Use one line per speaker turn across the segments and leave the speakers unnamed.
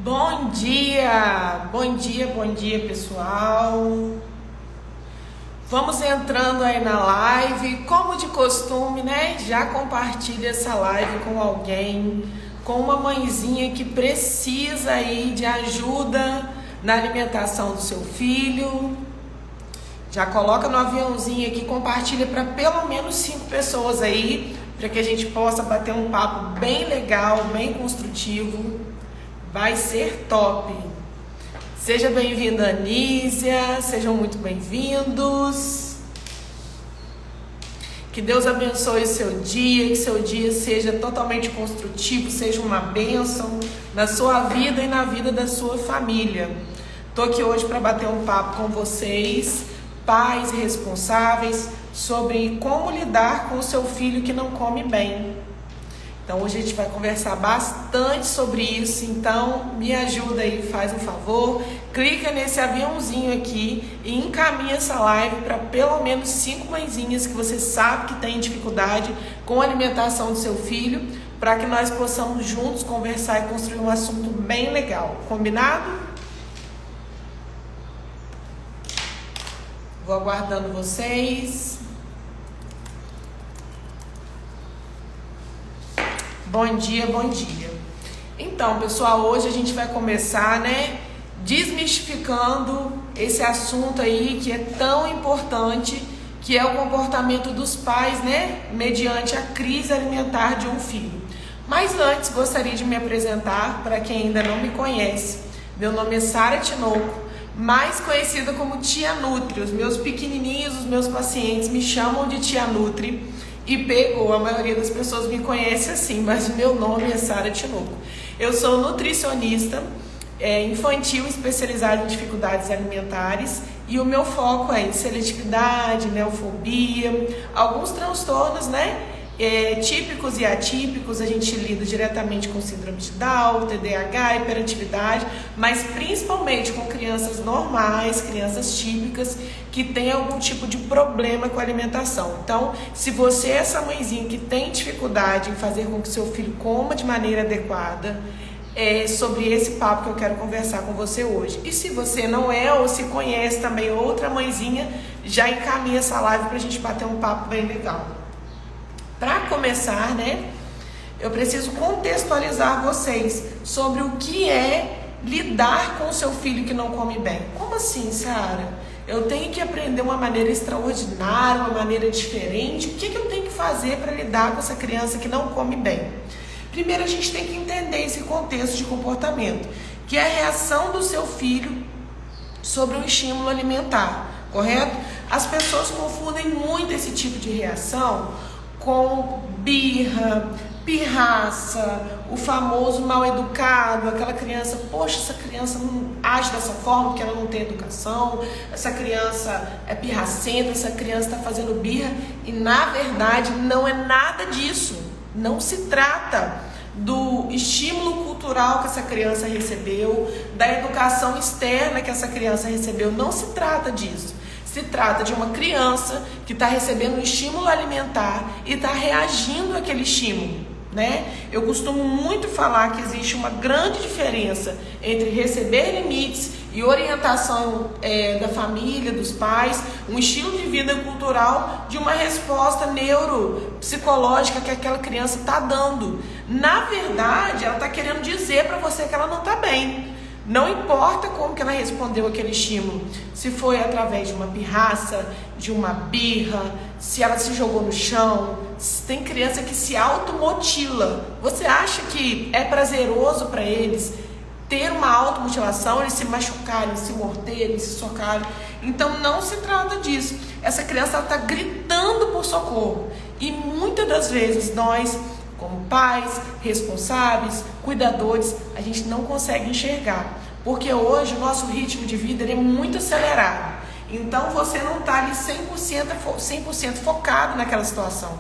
Bom dia, bom dia pessoal. Vamos entrando aí na live, como de costume, né? Já compartilha essa live com alguém, com uma mãezinha que precisa aí de ajuda na alimentação do seu filho. Já coloca no aviãozinho aqui, compartilha para pelo menos 5 pessoas aí, para que a gente possa bater um papo bem legal, bem construtivo. Vai ser top. Seja bem-vinda, Anísia. Sejam muito bem-vindos. Que Deus abençoe o seu dia, que seu dia seja totalmente construtivo, seja uma bênção na sua vida e na vida da sua família. Estou aqui hoje para bater um papo com vocês, pais responsáveis, sobre como lidar com o seu filho que não come bem. Então hoje a gente vai conversar bastante sobre isso, então me ajuda aí, faz um favor, clica nesse aviãozinho aqui e encaminha essa live para pelo menos 5 mãezinhas que você sabe que tem dificuldade com a alimentação do seu filho, para que nós possamos juntos conversar e construir um assunto bem legal, combinado? Vou aguardando vocês. Bom dia, bom dia. Então, pessoal, hoje a gente vai começar, desmistificando esse assunto aí que é tão importante, que é o comportamento dos pais, mediante a crise alimentar de um filho. Mas antes, gostaria de me apresentar para quem ainda não me conhece. Meu nome é Sara Tinoco, mais conhecida como Tia Nutri. Os meus pequenininhos, os meus pacientes me chamam de Tia Nutri. E pegou, a maioria das pessoas me conhece assim, mas o meu nome é Sara Tinoco. Eu sou nutricionista infantil especializada em dificuldades alimentares e o meu foco é em seletividade, neofobia, alguns transtornos, típicos e atípicos. A gente lida diretamente com síndrome de Down, TDAH, hiperatividade, mas principalmente com crianças normais, crianças típicas que têm algum tipo de problema com a alimentação. Então, se você é essa mãezinha que tem dificuldade em fazer com que seu filho coma de maneira adequada, é sobre esse papo que eu quero conversar com você hoje. E se você não é ou se conhece também outra mãezinha, já encaminha essa live pra gente bater um papo bem legal. Para começar, eu preciso contextualizar vocês sobre o que é lidar com o seu filho que não come bem. Como assim, Sara? Eu tenho que aprender uma maneira extraordinária, uma maneira diferente. O que eu tenho que fazer para lidar com essa criança que não come bem? Primeiro, a gente tem que entender esse contexto de comportamento, que é a reação do seu filho sobre um estímulo alimentar, correto? As pessoas confundem muito esse tipo de reação com birra, pirraça, o famoso mal educado, aquela criança, poxa, essa criança não age dessa forma porque ela não tem educação, essa criança é pirracenta, essa criança está fazendo birra, e na verdade não é nada disso. Não se trata do estímulo cultural que essa criança recebeu, da educação externa que essa criança recebeu, não se trata disso. Se trata de uma criança que está recebendo um estímulo alimentar e está reagindo àquele estímulo, Eu costumo muito falar que existe uma grande diferença entre receber limites e orientação da família, dos pais, um estilo de vida cultural de uma resposta neuropsicológica que aquela criança está dando. Na verdade, ela está querendo dizer para você que ela não está bem. Não importa como que ela respondeu aquele estímulo, se foi através de uma pirraça, de uma birra, se ela se jogou no chão. Tem criança que se automutila. Você acha que é prazeroso para eles ter uma automutilação, eles se machucarem, se morderem, se socarem? Então não se trata disso. Essa criança está gritando por socorro. E muitas das vezes nós, como pais, responsáveis, cuidadores, a gente não consegue enxergar. Porque hoje o nosso ritmo de vida é muito acelerado. Então você não está ali 100% focado naquela situação.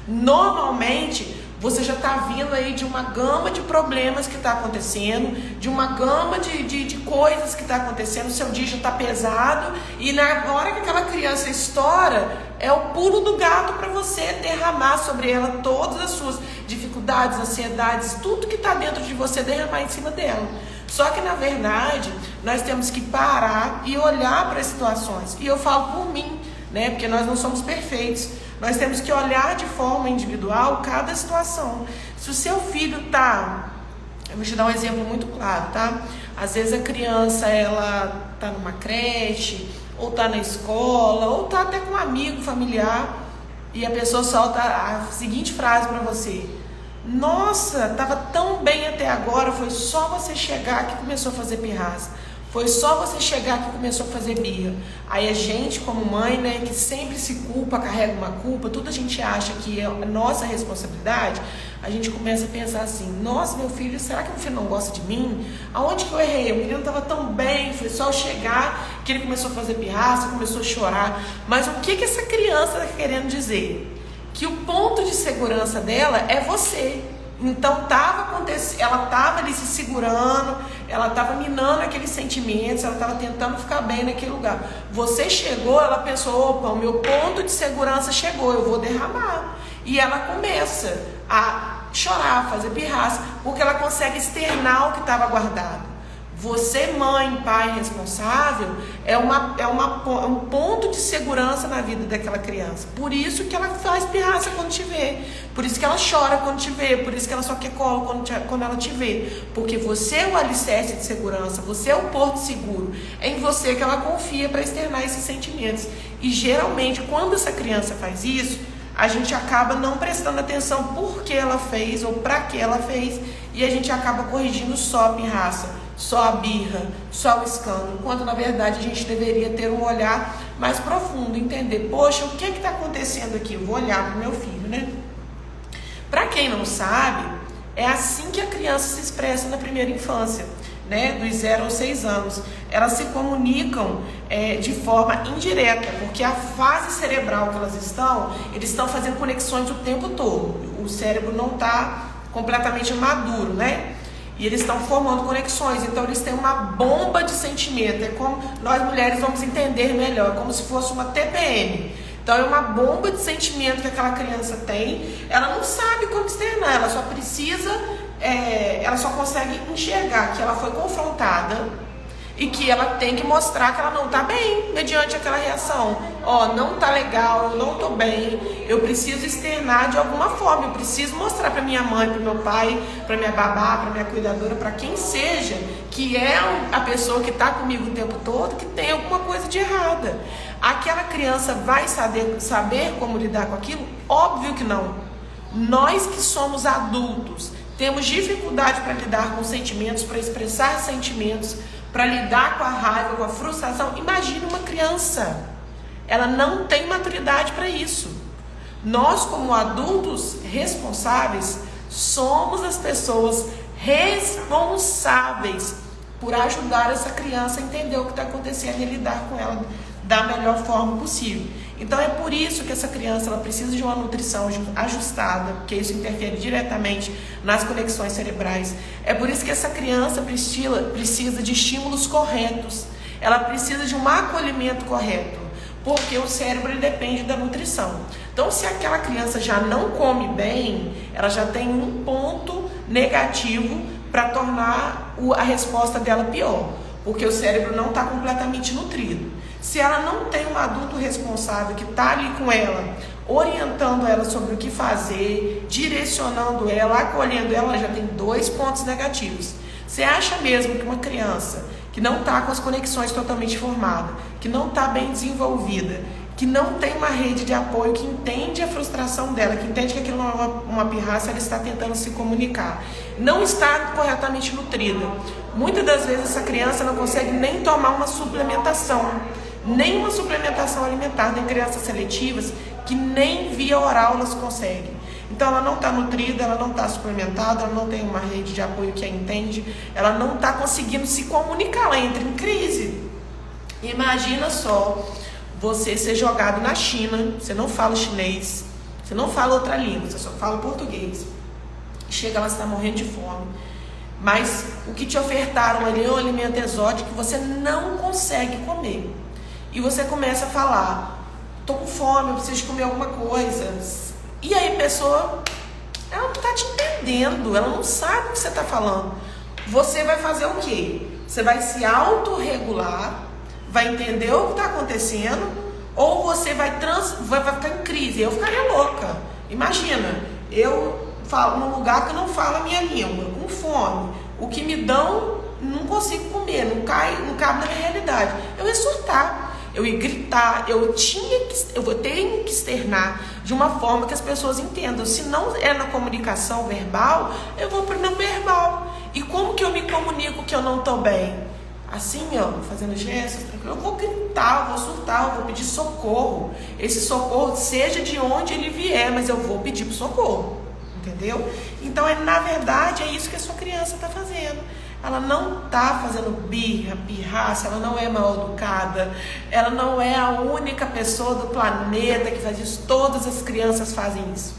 Normalmente você já está vindo aí de uma gama de problemas que está acontecendo, de uma gama de coisas que está acontecendo, o seu dia já está pesado, e na hora que aquela criança estoura, é o pulo do gato para você derramar sobre ela todas as suas dificuldades, ansiedades, tudo que está dentro de você, derramar em cima dela. Só que, na verdade, nós temos que parar e olhar para as situações. E eu falo por mim, né? Porque nós não somos perfeitos. Nós temos que olhar de forma individual cada situação. Se o seu filho tá... Eu vou te dar um exemplo muito claro, tá? Às vezes a criança, ela tá numa creche, ou tá na escola, ou tá até com um amigo familiar, e a pessoa solta a seguinte frase para você: nossa, tava tão bem até agora, foi só você chegar que começou a fazer pirraça. Foi só você chegar que começou a fazer birra. Aí a gente, como mãe, né, que sempre se culpa, carrega uma culpa, tudo a gente acha que é nossa responsabilidade, a gente começa a pensar assim: nossa, meu filho, será que meu filho não gosta de mim? Aonde que eu errei? O menino estava tão bem, foi só eu chegar que ele começou a fazer pirraça, começou a chorar. Mas o que essa criança está querendo dizer? Que o ponto de segurança dela é você. Então ela estava ali se segurando, ela estava minando aqueles sentimentos, ela estava tentando ficar bem naquele lugar. Você chegou, ela pensou: opa, o meu ponto de segurança chegou, eu vou derramar. E ela começa a chorar, a fazer pirraça, porque ela consegue externar o que estava guardado. Você, mãe, pai responsável, é um ponto de segurança na vida daquela criança. Por isso que ela faz pirraça quando te vê. Por isso que ela chora quando te vê. Por isso que ela só quer colo quando ela te vê. Porque você é o alicerce de segurança. Você é o porto seguro. É em você que ela confia para externar esses sentimentos. E geralmente, quando essa criança faz isso, a gente acaba não prestando atenção por que ela fez ou para que ela fez. E a gente acaba corrigindo só a pirraça, só a birra, só o escândalo, quando na verdade a gente deveria ter um olhar mais profundo, entender: poxa, o que está acontecendo aqui? Eu vou olhar para o meu filho, né? Para quem não sabe, é assim que a criança se expressa na primeira infância, né? Dos 0 aos 6 anos. Elas se comunicam de forma indireta, porque a fase cerebral que elas eles estão fazendo conexões o tempo todo. O cérebro não está completamente maduro, né? E eles estão formando conexões, então eles têm uma bomba de sentimento. É como nós mulheres vamos entender melhor, como se fosse uma TPM. Então é uma bomba de sentimento que aquela criança tem. Ela não sabe como externar, ela só precisa, ela só consegue enxergar que ela foi confrontada e que ela tem que mostrar que ela não está bem, mediante aquela reação. Não está legal, eu não estou bem, eu preciso externar de alguma forma, eu preciso mostrar para minha mãe, para meu pai, para minha babá, para minha cuidadora, para quem seja, que é a pessoa que está comigo o tempo todo, que tem alguma coisa de errada. Aquela criança vai saber como lidar com aquilo? Óbvio que não. Nós que somos adultos, temos dificuldade para lidar com sentimentos, para expressar sentimentos, para lidar com a raiva, com a frustração. Imagine uma criança. Ela não tem maturidade para isso. Nós, como adultos responsáveis, somos as pessoas responsáveis por ajudar essa criança a entender o que está acontecendo e lidar com ela da melhor forma possível. Então é por isso que essa criança ela precisa de uma nutrição ajustada, porque isso interfere diretamente nas conexões cerebrais. É por isso que essa criança precisa de estímulos corretos, ela precisa de um acolhimento correto, porque o cérebro ele depende da nutrição. Então, se aquela criança já não come bem, ela já tem um ponto negativo para tornar a resposta dela pior, porque o cérebro não está completamente nutrido. Se ela não tem um adulto responsável que está ali com ela, orientando ela sobre o que fazer, direcionando ela, acolhendo ela, já tem 2 pontos negativos. Você acha mesmo que uma criança que não está com as conexões totalmente formadas, que não está bem desenvolvida, que não tem uma rede de apoio, que entende a frustração dela, que entende que aquilo não é uma pirraça, ela está tentando se comunicar, não está corretamente nutrida? Muitas das vezes essa criança não consegue nem tomar uma suplementação, nenhuma suplementação alimentar. Tem crianças seletivas que nem via oral elas conseguem. Então ela não está nutrida, ela não está suplementada, ela não tem uma rede de apoio que a entende, ela não está conseguindo se comunicar, ela entra em crise. Imagina só você ser jogado na China, você não fala chinês, você não fala outra língua, você só fala português. Chega lá, você está morrendo de fome, mas o que te ofertaram ali é um alimento exótico que você não consegue comer. E você começa a falar: estou com fome, eu preciso comer alguma coisa. E aí a pessoa, ela não está te entendendo, ela não sabe o que você está falando. você vai fazer o quê? Você vai se autorregular, vai entender o que está acontecendo, ou você vai ficar em crise. Eu ficaria louca. Imagina, eu falo num lugar que eu não falo a minha língua, com fome, o que me dão, não consigo comer, não cabe na minha realidade. Eu ia surtar, eu ia gritar, eu tenho que externar de uma forma que as pessoas entendam. Se não é na comunicação verbal, eu vou para o não verbal. E como que eu me comunico que eu não estou bem? Assim, ó, fazendo gestos, tranquilo. Eu vou gritar, eu vou surtar, eu vou pedir socorro. Esse socorro, seja de onde ele vier, mas eu vou pedir pro socorro. Entendeu? Então, na verdade, é isso que a sua criança está fazendo. Ela não está fazendo pirraça, ela não é mal educada, ela não é a única pessoa do planeta que faz isso. Todas as crianças fazem isso.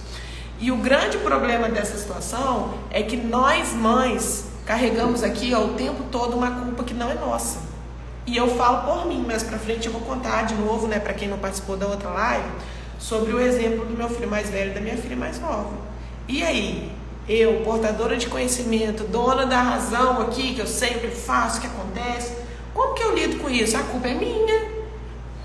E o grande problema dessa situação é que nós, mães, carregamos aqui, ó, o tempo todo uma culpa que não é nossa. E eu falo por mim, mas pra frente eu vou contar de novo, né, pra quem não participou da outra live, sobre o exemplo do meu filho mais velho e da minha filha mais nova. E aí, eu, portadora de conhecimento, dona da razão aqui, que eu sei o que faço, o que acontece, como que eu lido com isso? A culpa é minha,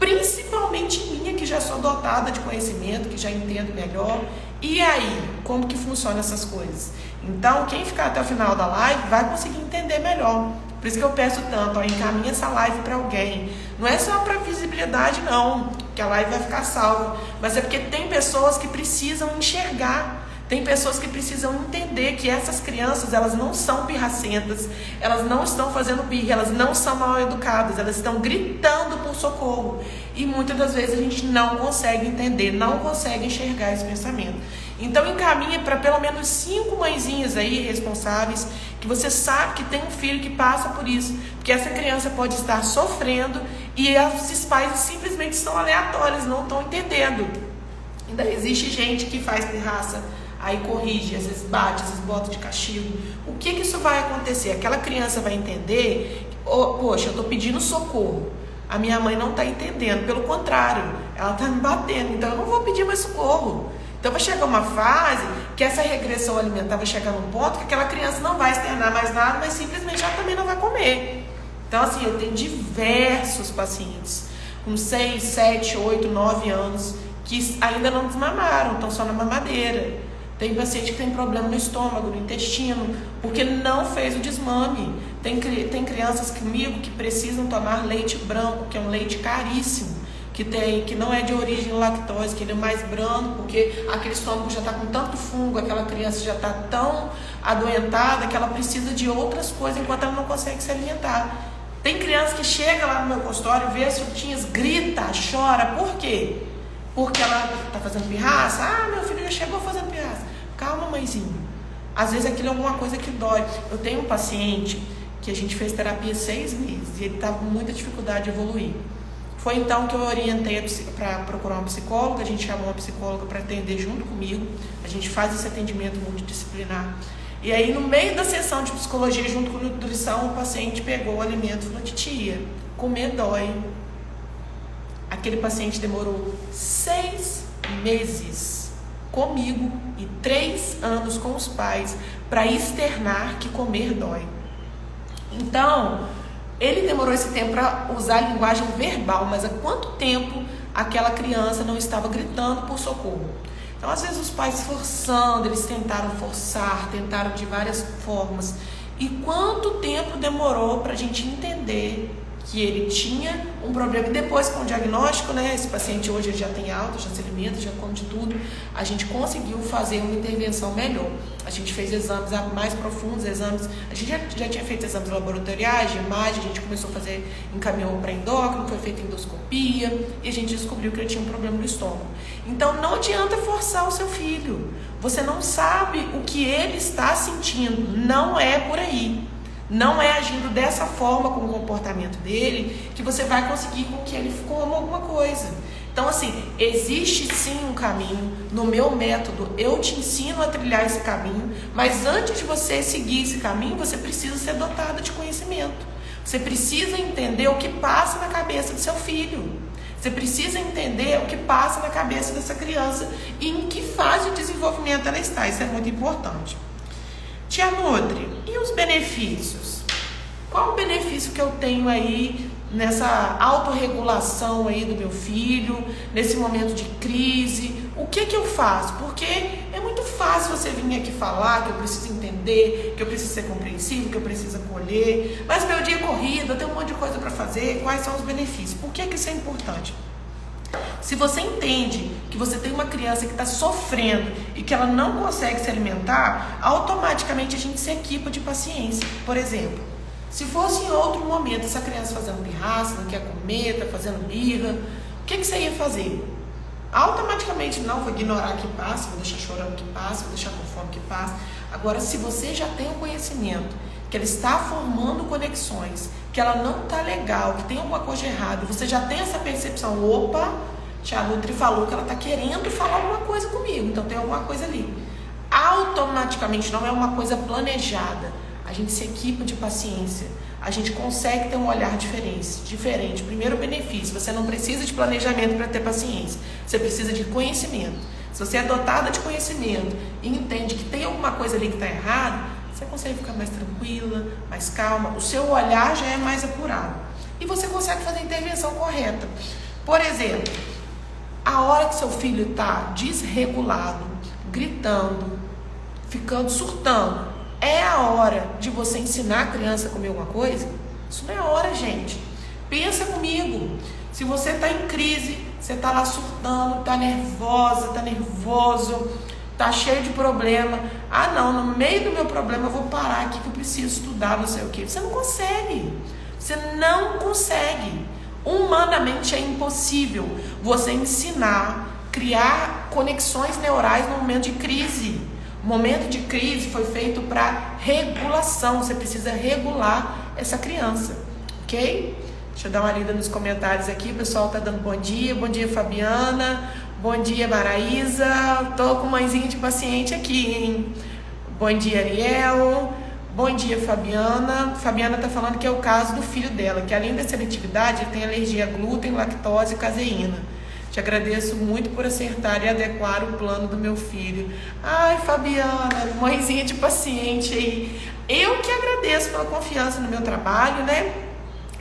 principalmente minha, que já sou dotada de conhecimento, que já entendo melhor. E aí, como que funcionam essas coisas? Então, quem ficar até o final da live vai conseguir entender melhor. Por isso que eu peço tanto, ó, encaminha essa live para alguém. Não é só para visibilidade não, que a live vai ficar salva, mas é porque tem pessoas que precisam enxergar. Tem pessoas que precisam entender que essas crianças, elas não são pirracentas, elas não estão fazendo birra, elas não são mal educadas, elas estão gritando por socorro. E muitas das vezes a gente não consegue entender, não consegue enxergar esse pensamento. Então encaminha para pelo menos 5 mãezinhas aí responsáveis, que você sabe que tem um filho que passa por isso, porque essa criança pode estar sofrendo e esses pais simplesmente são aleatórios, não estão entendendo. Ainda existe gente que faz pirraça, aí corrige, às vezes bate, às vezes bota de castigo. O que isso vai acontecer? Aquela criança vai entender, poxa, eu estou pedindo socorro, a minha mãe não está entendendo, pelo contrário, ela está me batendo, então eu não vou pedir mais socorro. Então vai chegar uma fase que essa regressão alimentar vai chegar num ponto que aquela criança não vai externar mais nada, mas simplesmente ela também não vai comer. Então assim, eu tenho diversos pacientes com 6, 7, 8, 9 anos que ainda não desmamaram, estão só na mamadeira. Tem paciente que tem problema no estômago, no intestino, porque não fez o desmame. Tem crianças comigo que precisam tomar leite branco, que é um leite caríssimo, que não é de origem lactose, que ele é mais brando, porque aquele estômago já está com tanto fungo, aquela criança já está tão adoentada que ela precisa de outras coisas enquanto ela não consegue se alimentar. Tem criança que chega lá no meu consultório, vê as frutinhas, grita, chora. Por quê? Porque ela está fazendo pirraça. Ah, meu filho já chegou fazendo pirraça. Calma, mãezinho. Às vezes aquilo é alguma coisa que dói. Eu tenho um paciente que a gente fez terapia 6 meses e ele estava com muita dificuldade de evoluir. Foi então que eu orientei para procurar uma psicóloga. A gente chamou uma psicóloga para atender junto comigo. A gente faz esse atendimento multidisciplinar. E aí, no meio da sessão de psicologia, junto com nutrição, o paciente pegou o alimento e falou: titia, comer dói. Aquele paciente demorou 6 meses comigo e 3 anos com os pais para externar que comer dói. Então, ele demorou esse tempo para usar a linguagem verbal, mas há quanto tempo aquela criança não estava gritando por socorro? Então, às vezes, os pais forçando, eles tentaram forçar, tentaram de várias formas. E quanto tempo demorou para a gente entender que ele tinha um problema? E depois, com o diagnóstico, né, esse paciente hoje ele já tem alta, já se alimenta, já come de tudo, a gente conseguiu fazer uma intervenção melhor. A gente fez exames mais profundos, a gente já tinha feito exames laboratoriais, de imagem, a gente começou a fazer, encaminhou para endócrino, foi feita endoscopia, e a gente descobriu que ele tinha um problema no estômago. Então não adianta forçar o seu filho, você não sabe o que ele está sentindo, não é por aí. Não é agindo dessa forma com o comportamento dele que você vai conseguir com que ele coma alguma coisa. Então, assim, existe sim um caminho. No meu método, eu te ensino a trilhar esse caminho, mas antes de você seguir esse caminho, você precisa ser dotada de conhecimento. Você precisa entender o que passa na cabeça do seu filho. Você precisa entender o que passa na cabeça dessa criança e em que fase de desenvolvimento ela está. Isso é muito importante. Tia Nutri, e os benefícios? Qual o benefício que eu tenho aí nessa autorregulação aí do meu filho, nesse momento de crise? O que eu faço? Porque é muito fácil você vir aqui falar que eu preciso entender, que eu preciso ser compreensivo, que eu preciso acolher, mas meu dia é corrido, eu tenho um monte de coisa para fazer. Quais são os benefícios? Por que isso é importante? Se você entende que você tem uma criança que está sofrendo e que ela não consegue se alimentar, automaticamente a gente se equipa de paciência. Por exemplo, se fosse em outro momento essa criança fazendo pirraça, não quer comer, está fazendo birra, o que você ia fazer? Automaticamente, não, vou ignorar que passa, vou deixar chorando que passa, vou deixar com fome que passa. Agora, se você já tem o conhecimento que ela está formando conexões, que ela não está legal, que tem alguma coisa errada, você já tem essa percepção, opa, tia Nutri falou que ela está querendo falar alguma coisa comigo, então tem alguma coisa ali. Automaticamente, não é uma coisa planejada, a gente se equipa de paciência, a gente consegue ter um olhar diferente. Primeiro benefício, você não precisa de planejamento para ter paciência, você precisa de conhecimento. Se você é dotada de conhecimento e entende que tem alguma coisa ali que está errada, você consegue ficar mais tranquila, mais calma, o seu olhar já é mais apurado. E você consegue fazer a intervenção correta. Por exemplo, a hora que seu filho está desregulado, gritando, surtando, é a hora de você ensinar a criança a comer alguma coisa? Isso não é a hora, gente. Pensa comigo. Se você está em crise, você está lá surtando, está nervosa, está nervoso, está cheio de problema. Ah, não, no meio do meu problema eu vou parar aqui que eu preciso estudar, não sei o quê. Você não consegue. Você não consegue. Humanamente é impossível você ensinar, criar conexões neurais no momento de crise. O momento de crise foi feito para regulação. Você precisa regular essa criança, ok? Deixa eu dar uma lida nos comentários aqui. O pessoal tá dando bom dia Fabiana, bom dia Maraísa. Tô com mãezinha de paciente aqui, hein? Bom dia Ariel, bom dia Fabiana. Fabiana tá falando que é o caso do filho dela, que além da seletividade ele tem alergia a glúten, lactose e caseína. Te agradeço muito por acertar e adequar o plano do meu filho. Ai, Fabiana, mãezinha de paciente aí. Eu que agradeço pela confiança no meu trabalho, né?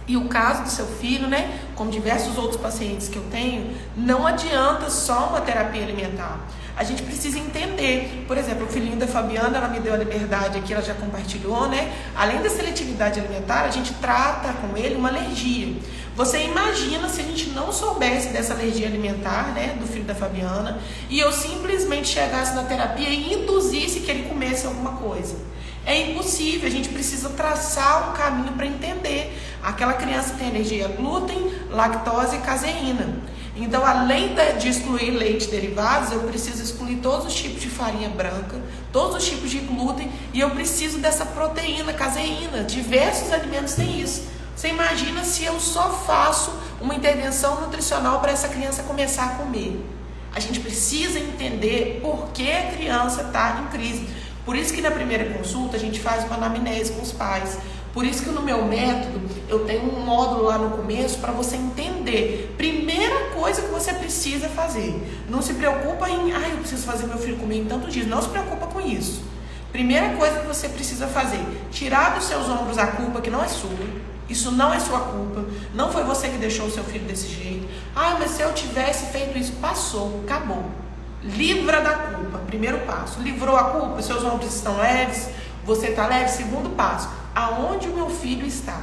E o caso do seu filho, né? Como diversos outros pacientes que eu tenho, não adianta só uma terapia alimentar. A gente precisa entender. Por exemplo, o filhinho da Fabiana, ela me deu a liberdade aqui, ela já compartilhou, né? Além da seletividade alimentar, a gente trata com ele uma alergia. Você imagina se a gente não soubesse dessa alergia alimentar, né, do filho da Fabiana, e eu simplesmente chegasse na terapia e induzisse que ele comesse alguma coisa. É impossível, a gente precisa traçar um caminho para entender. Aquela criança tem alergia a glúten, lactose e caseína. Então, além de excluir leite e derivados, eu preciso excluir todos os tipos de farinha branca, todos os tipos de glúten, e eu preciso dessa proteína, caseína. Diversos alimentos têm isso. Você imagina se eu só faço uma intervenção nutricional para essa criança começar a comer. A gente precisa entender por que a criança está em crise. Por isso que na primeira consulta a gente faz uma anamnese com os pais. Por isso que no meu método eu tenho um módulo lá no começo para você entender. Primeira coisa que você precisa fazer. Não se preocupa em, eu preciso fazer meu filho comer em tantos dias. Não se preocupa com isso. Primeira coisa que você precisa fazer, tirar dos seus ombros a culpa que não é sua. Isso não é sua culpa, não foi você que deixou o seu filho desse jeito. Mas se eu tivesse feito isso, passou, acabou. Livra da culpa, primeiro passo. Livrou a culpa, seus ombros estão leves, você está leve, segundo passo. Aonde o meu filho está?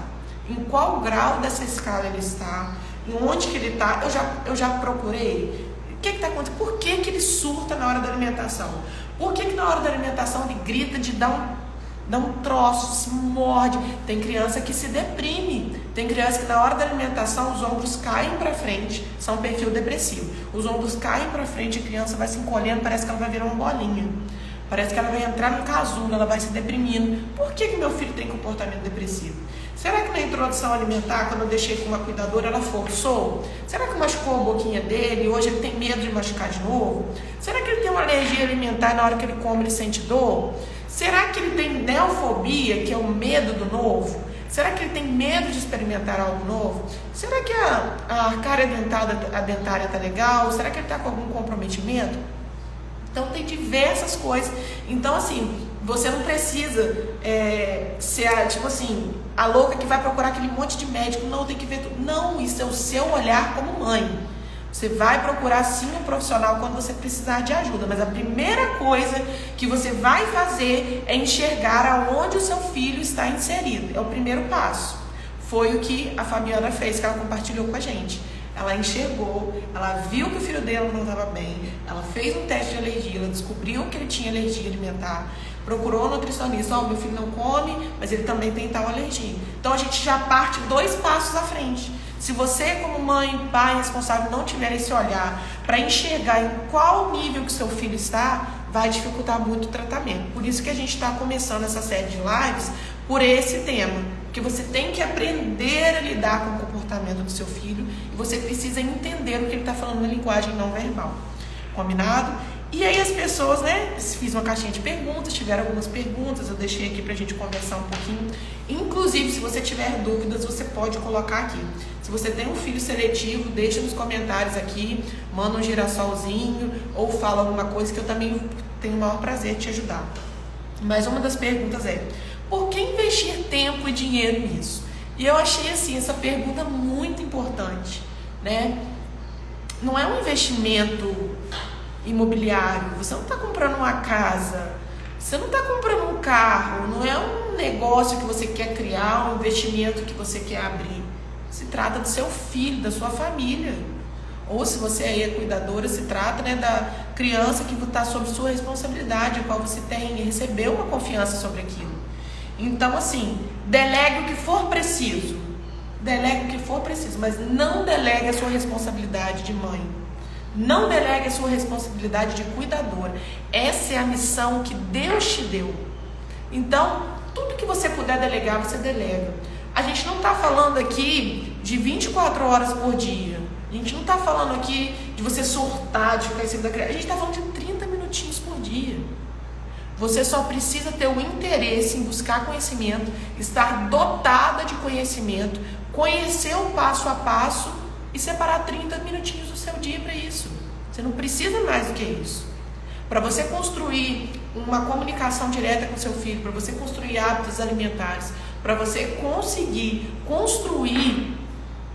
Em qual grau dessa escala ele está? Em onde que ele está? Eu já procurei. O que está acontecendo? Por que ele surta na hora da alimentação? Por que na hora da alimentação ele grita de dar um troço, se morde? Tem criança que se deprime. Tem criança que na hora da alimentação os ombros caem para frente, são um perfil depressivo. Os ombros caem para frente, a criança vai se encolhendo, parece que ela vai virar uma bolinha. Parece que ela vai entrar no casulo, ela vai se deprimindo. Por que meu filho tem comportamento depressivo? Será que na introdução alimentar, quando eu deixei com uma cuidadora, ela forçou? Será que machucou a boquinha dele e hoje ele tem medo de machucar de novo? Será que ele tem uma alergia alimentar e na hora que ele come ele sente dor? Será que ele tem neofobia, que é o medo do novo? Será que ele tem medo de experimentar algo novo? Será que a arcária dentária está legal? Será que ele está com algum comprometimento? Então tem diversas coisas. Então assim, Você não precisa ser a louca que vai procurar aquele monte de médico. Não, tem que ver tudo. Não, isso é o seu olhar como mãe. Você vai procurar sim um profissional quando você precisar de ajuda. Mas a primeira coisa que você vai fazer é enxergar aonde o seu filho está inserido. É o primeiro passo. Foi o que a Fabiana fez, que ela compartilhou com a gente. Ela enxergou, ela viu que o filho dela não estava bem, ela fez um teste de alergia, ela descobriu que ele tinha alergia alimentar, procurou o nutricionista, meu filho não come, mas ele também tem tal alergia. Então a gente já parte 2 passos à frente. Se você, como mãe, pai, responsável, não tiver esse olhar para enxergar em qual nível que o seu filho está, vai dificultar muito o tratamento. Por isso que a gente está começando essa série de lives por esse tema. Porque você tem que aprender a lidar com o comportamento do seu filho e você precisa entender o que ele está falando na linguagem não verbal. Combinado? E aí as pessoas, fiz uma caixinha de perguntas, tiveram algumas perguntas, eu deixei aqui pra gente conversar um pouquinho. Inclusive, se você tiver dúvidas, você pode colocar aqui. Se você tem um filho seletivo, deixa nos comentários aqui, manda um girassolzinho ou fala alguma coisa que eu também tenho o maior prazer de te ajudar. Mas uma das perguntas é: por que investir tempo e dinheiro nisso? E eu achei essa pergunta muito importante, né? Não é um investimento imobiliário, você não está comprando uma casa, você não está comprando um carro, não é um negócio que você quer criar, um investimento que você quer abrir. Se trata do seu filho, da sua família. Ou se você aí é cuidadora, se trata da criança que está sob sua responsabilidade, a qual você recebeu uma confiança sobre aquilo. Então, delegue o que for preciso. Delegue o que for preciso, mas não delegue a sua responsabilidade de mãe. Não delegue a sua responsabilidade de cuidadora. Essa é a missão que Deus te deu. Então, tudo que você puder delegar, você delega. A gente não está falando aqui de 24 horas por dia. A gente não está falando aqui de você surtar, de ficar em cima da criança. A gente está falando de 30 minutinhos por dia. Você só precisa ter o interesse em buscar conhecimento, estar dotada de conhecimento, conhecer o passo a passo e separar 30 minutinhos do seu dia para isso. Você não precisa mais do que isso. Para você construir uma comunicação direta com seu filho, para você construir hábitos alimentares, para você conseguir construir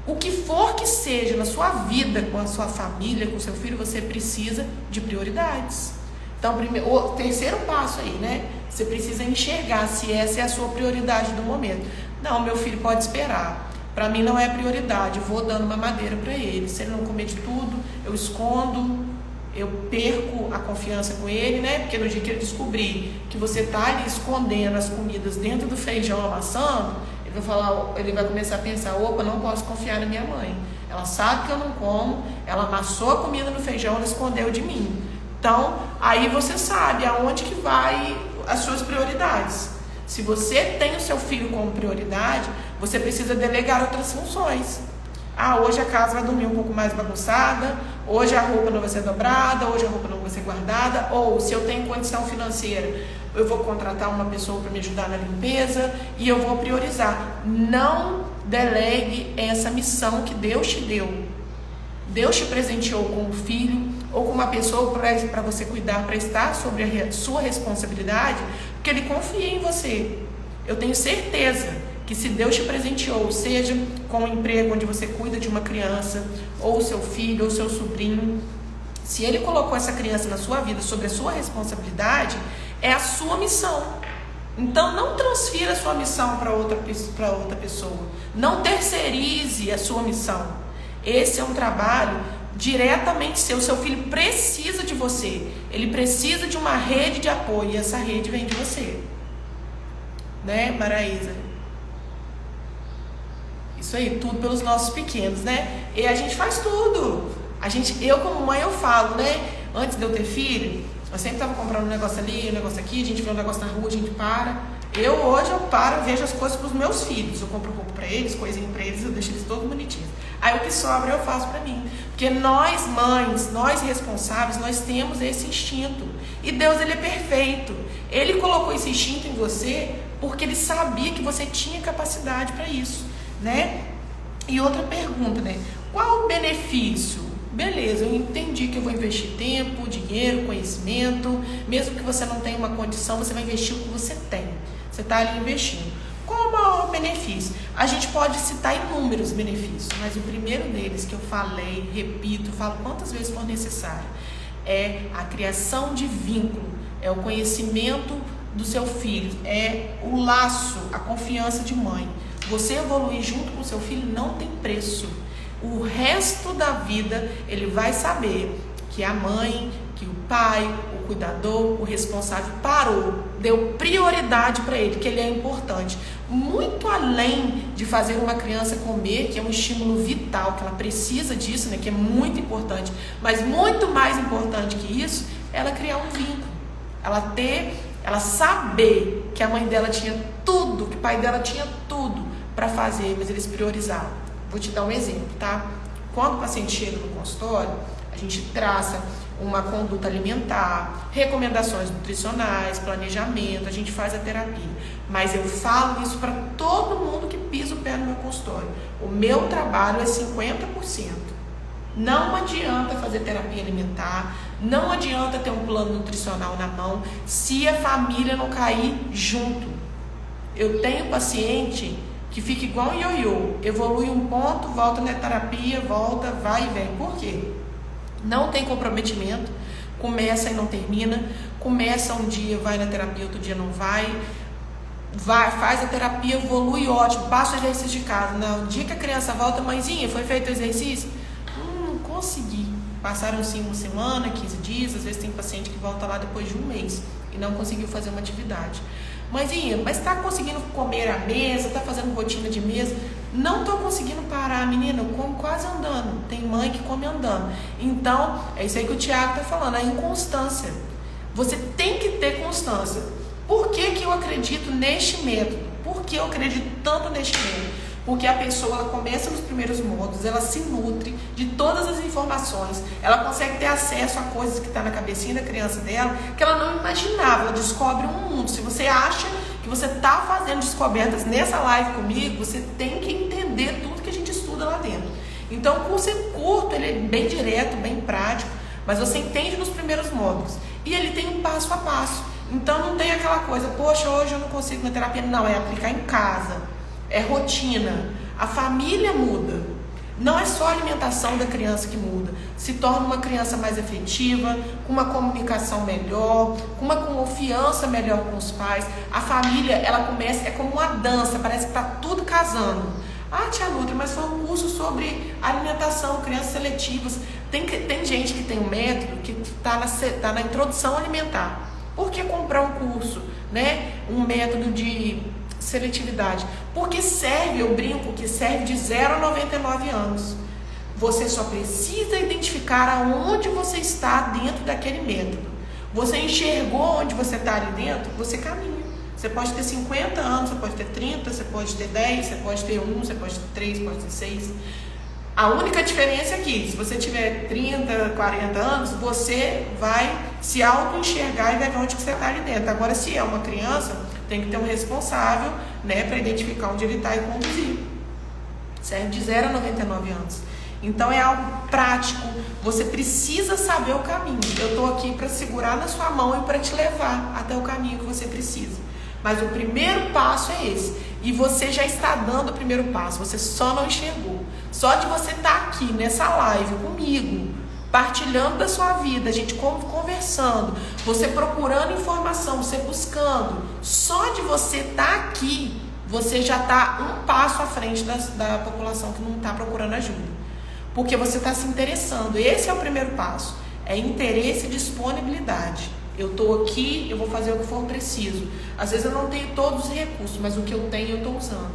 o que for que seja na sua vida, com a sua família, com o seu filho, você precisa de prioridades. Então, o terceiro passo aí, você precisa enxergar se essa é a sua prioridade do momento. Não, meu filho pode esperar. Para mim não é prioridade, eu vou dando uma madeira para ele. Se ele não comer de tudo, eu escondo, eu perco a confiança com ele, Porque no dia que ele descobrir que você está ali escondendo as comidas dentro do feijão amassando, ele vai começar a pensar: opa, não posso confiar na minha mãe. Ela sabe que eu não como, ela amassou a comida no feijão, ela escondeu de mim. Então, aí você sabe aonde que vai as suas prioridades. Se você tem o seu filho como prioridade, você precisa delegar outras funções. Hoje a casa vai dormir um pouco mais bagunçada, hoje a roupa não vai ser dobrada, hoje a roupa não vai ser guardada, ou se eu tenho condição financeira, eu vou contratar uma pessoa para me ajudar na limpeza e eu vou priorizar. Não delegue essa missão que Deus te deu. Deus te presenteou com um filho ou com uma pessoa para você cuidar, para estar sobre a sua responsabilidade, porque Ele confia em você. Eu tenho certeza que se Deus te presenteou, seja com um emprego onde você cuida de uma criança, ou seu filho, ou seu sobrinho, se Ele colocou essa criança na sua vida, sobre a sua responsabilidade, é a sua missão. Então não transfira a sua missão para outra pessoa. Não terceirize a sua missão. Esse é um trabalho diretamente seu. Seu filho precisa de você. Ele precisa de uma rede de apoio. E essa rede vem de você. Maraísa? Isso aí, tudo pelos nossos pequenos, E a gente faz tudo. Eu como mãe, eu falo, Antes de eu ter filho, eu sempre estava comprando um negócio ali, um negócio aqui, a gente vê um negócio na rua, a gente para. Hoje eu paro, vejo as coisas para os meus filhos. Eu compro roupa para eles, coisinha para eles, eu deixo eles todos bonitinhos. Aí o que sobra eu faço para mim. Porque nós mães, nós responsáveis, nós temos esse instinto. E Deus, Ele é perfeito. Ele colocou esse instinto em você porque Ele sabia que você tinha capacidade para isso, E outra pergunta, qual o benefício beleza, eu entendi que eu vou investir tempo, dinheiro, conhecimento. Mesmo que você não tenha uma condição, você vai investir o que você tem. Você está ali investindo. Qual é o maior benefício? A gente pode citar inúmeros benefícios, mas o primeiro deles que eu falei, repito, falo quantas vezes for necessário, é a criação de vínculo, é o conhecimento do seu filho, é o laço, a confiança de mãe. Você evoluir junto com o seu filho não tem preço. O resto da vida ele vai saber que a mãe, que o pai, o cuidador, o responsável parou, deu prioridade para ele, que ele é importante. Muito além de fazer uma criança comer, que é um estímulo vital, que ela precisa disso, né, que é muito importante, mas muito mais importante que isso, ela criar um vínculo, ela saber que a mãe dela tinha tudo, que o pai dela tinha tudo para fazer, mas eles priorizaram. Vou te dar um exemplo, tá? Quando o paciente chega no consultório, a gente traça uma conduta alimentar, recomendações nutricionais, planejamento, a gente faz a terapia. Mas eu falo isso para todo mundo que pisa o pé no meu consultório. O meu trabalho é 50%. Não adianta fazer terapia alimentar, não adianta ter um plano nutricional na mão se a família não cair junto. Eu tenho paciente que fica igual um ioiô, evolui um ponto, volta na terapia, volta, vai e vem. Por quê? Não tem comprometimento, começa e não termina, começa um dia, vai na terapia, outro dia não vai, faz a terapia, evolui, ótimo, passa o exercício de casa. No dia que a criança volta, mãezinha, foi feito o exercício? Não consegui. Passaram sim uma semana, 15 dias, às vezes tem paciente que volta lá depois de um mês e não conseguiu fazer uma atividade. Mãezinha, mas está conseguindo comer à mesa, está fazendo rotina de mesa? Não estou conseguindo parar, menina, eu como quase andando. Tem mãe que come andando. Então, é isso aí que o Tiago está falando, a inconstância. Você tem que ter constância. Por que eu acredito neste método? Por que eu acredito tanto neste método? Porque a pessoa ela começa nos primeiros módulos, ela se nutre de todas as informações, ela consegue ter acesso a coisas que estão na cabecinha da criança dela, que ela não imaginava, ela descobre um mundo. Se você acha que você está fazendo descobertas nessa live comigo, você tem que entender tudo que a gente estuda lá dentro. Então o curso é curto, ele é bem direto, bem prático, mas você entende nos primeiros módulos. E ele tem um passo a passo. Então não tem aquela coisa, poxa, hoje eu não consigo na terapia. Não, é aplicar em casa. É rotina, a família muda, não é só a alimentação da criança que muda, se torna uma criança mais efetiva, com uma comunicação melhor, com uma confiança melhor com os pais. A família, ela começa, é como uma dança, parece que está tudo casando. Ah, tia Nutri, mas foi um curso sobre alimentação, crianças seletivas. Tem gente que tem um método que está na introdução alimentar. Por que comprar um curso, né? Um método de seletividade? Porque serve, eu brinco, que serve de 0 a 99 anos. Você só precisa identificar aonde você está dentro daquele método. Você enxergou onde você está ali dentro, você caminha. Você pode ter 50 anos, você pode ter 30, você pode ter 10, você pode ter 1, você pode ter 3, pode ter 6. A única diferença é que, se você tiver 30, 40 anos, você vai se auto-enxergar e vai ver onde você está ali dentro. Agora, se é uma criança, tem que ter um responsável, né, para identificar onde ele está e conduzir. Serve de 0 a 99 anos. Então é algo prático, você precisa saber o caminho. Eu estou aqui para segurar na sua mão e para te levar até o caminho que você precisa. Mas o primeiro passo é esse. E você já está dando o primeiro passo, você só não enxergou. Só de você estar aqui nessa live comigo, partilhando da sua vida, a gente conversando, você procurando informação, você buscando, só de você estar aqui, você já está um passo à frente da população que não está procurando ajuda. Porque você está se interessando. Esse é o primeiro passo. É interesse e disponibilidade. Eu estou aqui, eu vou fazer o que for preciso. Às vezes eu não tenho todos os recursos, mas o que eu tenho eu estou usando.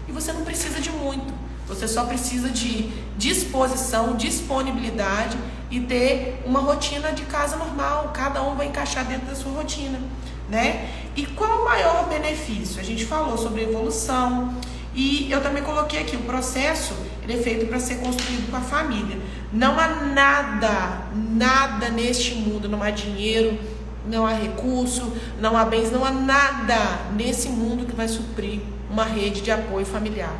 E você não precisa de muito. Você só precisa de disposição, disponibilidade e ter uma rotina de casa normal. Cada um vai encaixar dentro da sua rotina, né? E qual o maior benefício? A gente falou sobre evolução. E eu também coloquei aqui, o processo ele é feito para ser construído com a família. Não há nada neste mundo, não há dinheiro, não há recurso, não há bens, não há nada nesse mundo que vai suprir uma rede de apoio familiar.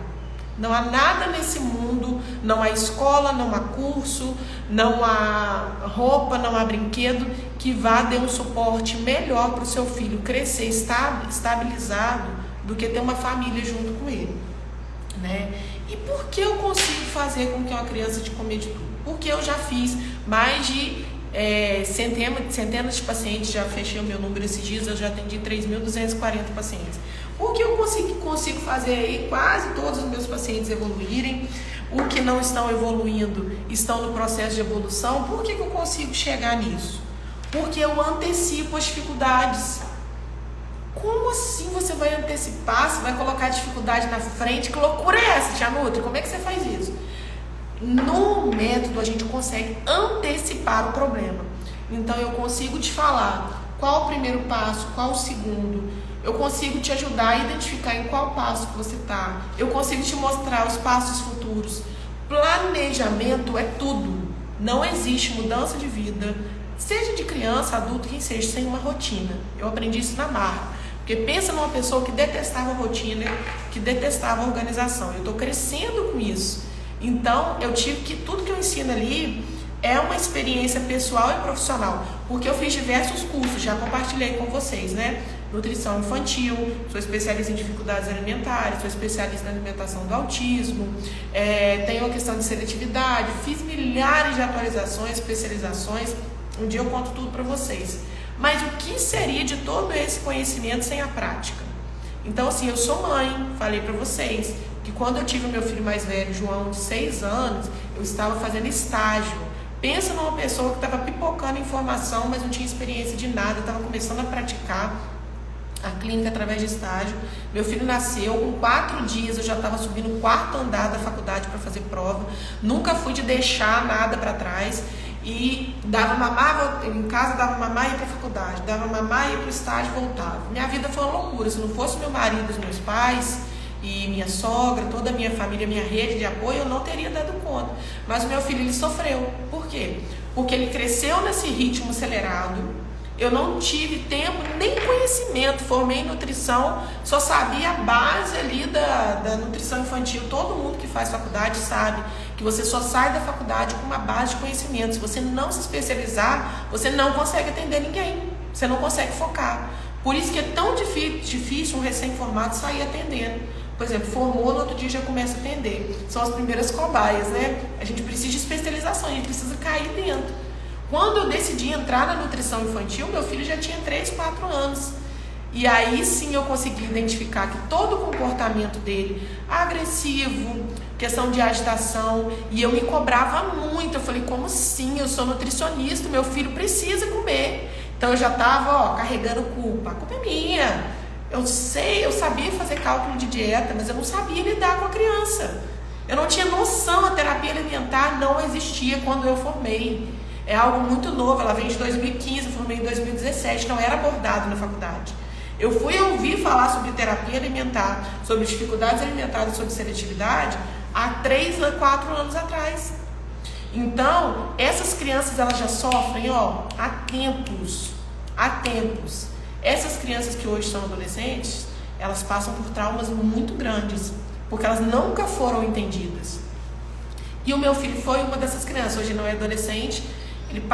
Não há nada nesse mundo, não há escola, não há curso, não há roupa, não há brinquedo que vá dar um suporte melhor para o seu filho crescer estabilizado do que ter uma família junto com ele, né? E por que eu consigo fazer com que uma criança te comer de tudo? Porque eu já fiz mais de centenas de pacientes, já fechei o meu número esses dias, eu já atendi 3.240 pacientes. Porque eu consigo fazer aí quase todos os meus pacientes evoluírem. O que não estão evoluindo estão no processo de evolução. Por que eu consigo chegar nisso? Porque eu antecipo as dificuldades. Como assim você vai antecipar? Você vai colocar a dificuldade na frente? Que loucura é essa, Tia Nutri? Como é que você faz isso? No método a gente consegue antecipar o problema. Então eu consigo te falar qual o primeiro passo, qual o segundo. Eu consigo te ajudar a identificar em qual passo que você está. Eu consigo te mostrar os passos futuros. Planejamento é tudo. Não existe mudança de vida, seja de criança, adulto, quem seja, sem uma rotina. Eu aprendi isso na marra. Porque pensa numa pessoa que detestava a rotina, que detestava a organização. Eu estou crescendo com isso. Então, eu tive que tudo que eu ensino ali é uma experiência pessoal e profissional. Porque eu fiz diversos cursos, já compartilhei com vocês, né? Nutrição infantil, sou especialista em dificuldades alimentares, sou especialista na alimentação do autismo, tenho a questão de seletividade, fiz milhares de atualizações, especializações. Um dia eu conto tudo para vocês. Mas o que seria de todo esse conhecimento sem a prática? Então, assim, eu sou mãe, falei para vocês, que quando eu tive o meu filho mais velho, João, de 6 anos, eu estava fazendo estágio. Pensa numa pessoa que estava pipocando informação, mas não tinha experiência de nada, estava começando a praticar a clínica através de estágio. Meu filho nasceu, com 4 dias eu já estava subindo o 4º andar da faculdade para fazer prova. Nunca fui de deixar nada para trás. E dava mamar, em casa dava mamar e ia para a faculdade, dava mamar e ia para o estágio e voltava. Minha vida foi uma loucura. Se não fosse meu marido, os meus pais e minha sogra, toda a minha família, minha rede de apoio, eu não teria dado conta. Mas o meu filho, ele sofreu. Por quê? Porque ele cresceu nesse ritmo acelerado. Eu não tive tempo nem conhecimento, formei em nutrição, só sabia a base ali da nutrição infantil. Todo mundo que faz faculdade sabe que você só sai da faculdade com uma base de conhecimento. Se você não se especializar, você não consegue atender ninguém, você não consegue focar. Por isso que é tão difícil um recém-formado sair atendendo. Por exemplo, formou, no outro dia já começa a atender. São as primeiras cobaias, né? A gente precisa de especialização, a gente precisa cair dentro. Quando eu decidi entrar na nutrição infantil, meu filho já tinha 3, 4 anos. E aí sim eu consegui identificar que todo o comportamento dele, agressivo, questão de agitação, e eu me cobrava muito. Eu falei, como assim? Eu sou nutricionista, meu filho precisa comer. Então eu já estava carregando culpa. A culpa é minha. Eu sabia fazer cálculo de dieta, mas eu não sabia lidar com a criança. Eu não tinha noção, a terapia alimentar não existia quando eu formei. É algo muito novo, ela vem de 2015, eu formei em 2017, não era abordado na faculdade. Eu fui ouvir falar sobre terapia alimentar, sobre dificuldades alimentares, sobre seletividade, há 3 a 4 anos atrás. Então, essas crianças, elas já sofrem, há tempos. Essas crianças que hoje são adolescentes, elas passam por traumas muito grandes, porque elas nunca foram entendidas. E o meu filho foi uma dessas crianças, hoje não é adolescente. Ele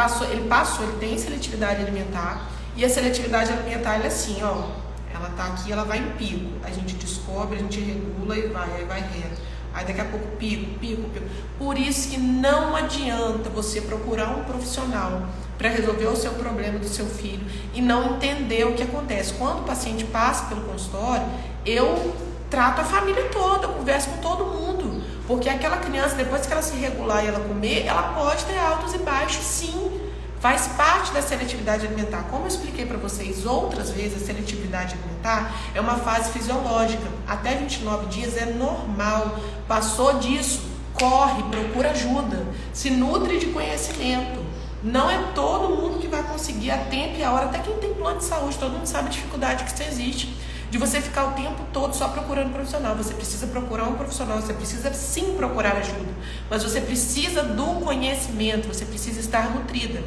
tem seletividade alimentar, e a seletividade alimentar é assim, ela tá aqui, ela vai em pico, a gente descobre, a gente regula e vai reto, aí daqui a pouco pico. Por isso que não adianta você procurar um profissional para resolver o seu problema do seu filho e não entender o que acontece. Quando o paciente passa pelo consultório, eu trato a família toda, converso com todo mundo. Porque aquela criança, depois que ela se regular e ela comer, ela pode ter altos e baixos, sim. Faz parte da seletividade alimentar. Como eu expliquei para vocês outras vezes, a seletividade alimentar é uma fase fisiológica. Até 29 dias é normal. Passou disso, corre, procura ajuda. Se nutre de conhecimento. Não é todo mundo que vai conseguir a tempo e a hora. Até quem tem plano de saúde, todo mundo sabe a dificuldade que isso existe. De você ficar o tempo todo só procurando um profissional. Você precisa procurar um profissional, você precisa sim procurar ajuda, mas você precisa do conhecimento, você precisa estar nutrida.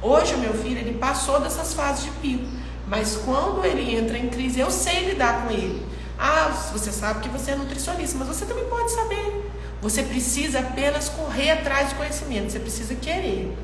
Hoje o meu filho, ele passou dessas fases de pico, mas quando ele entra em crise, eu sei lidar com ele. Ah, você sabe que você é nutricionista, mas você também pode saber. Você precisa apenas correr atrás do conhecimento, você precisa querer.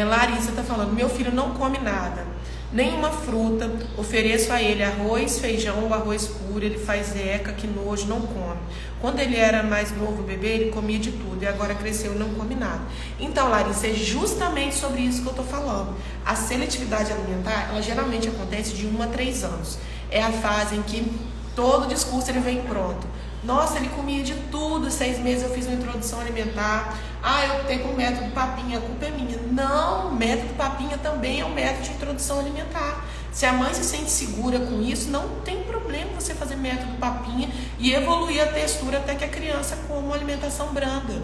Larissa está falando, meu filho não come nada, nenhuma fruta, ofereço a ele arroz, feijão ou arroz puro, ele faz eca, que nojo, não come. Quando ele era mais novo, bebê, ele comia de tudo, e agora cresceu e não come nada. Então, Larissa, é justamente sobre isso que eu estou falando. A seletividade alimentar, ela geralmente acontece de 1 a 3 anos. É a fase em que todo discurso ele vem pronto. Nossa, ele comia de tudo, 6 meses eu fiz uma introdução alimentar. Ah, eu optei por método papinha, a culpa é minha. Não, o método papinha também é um método de introdução alimentar. Se a mãe se sente segura com isso, não tem problema você fazer método papinha e evoluir a textura até que a criança coma uma alimentação branda.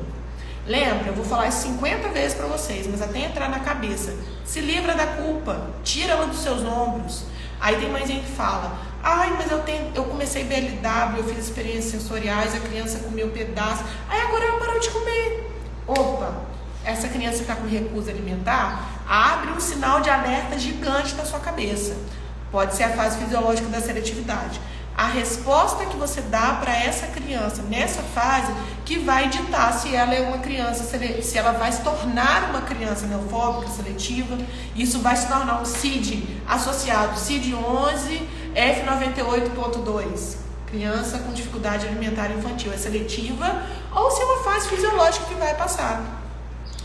Lembra, eu vou falar isso 50 vezes para vocês, mas até entrar na cabeça. Se livra da culpa, tira ela dos seus ombros. Aí tem mãezinha que fala, ai, mas eu comecei BLW, eu fiz experiências sensoriais, a criança comeu um pedaço, aí agora ela parou de comer. Opa, essa criança que está com recusa alimentar, abre um sinal de alerta gigante na sua cabeça. Pode ser a fase fisiológica da seletividade. A resposta que você dá para essa criança nessa fase que vai ditar se ela é uma criança, se ela vai se tornar uma criança neofóbica, seletiva. Isso vai se tornar um CID associado, CID 11, F98.2. Criança com dificuldade alimentar infantil é seletiva, ou se é uma fase fisiológica que vai passar.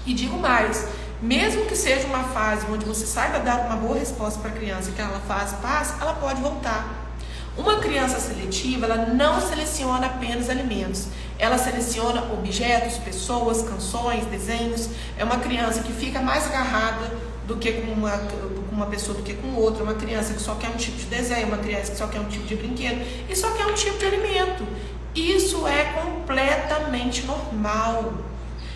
E digo mais, mesmo que seja uma fase onde você saiba dar uma boa resposta para a criança e que aquela fase passe, ela pode voltar. Uma criança seletiva, ela não seleciona apenas alimentos, ela seleciona objetos, pessoas, canções, desenhos. É uma criança que fica mais agarrada do que com uma pessoa do que com outra, uma criança que só quer um tipo de desenho, uma criança que só quer um tipo de brinquedo e só quer um tipo de alimento. Isso é completamente normal.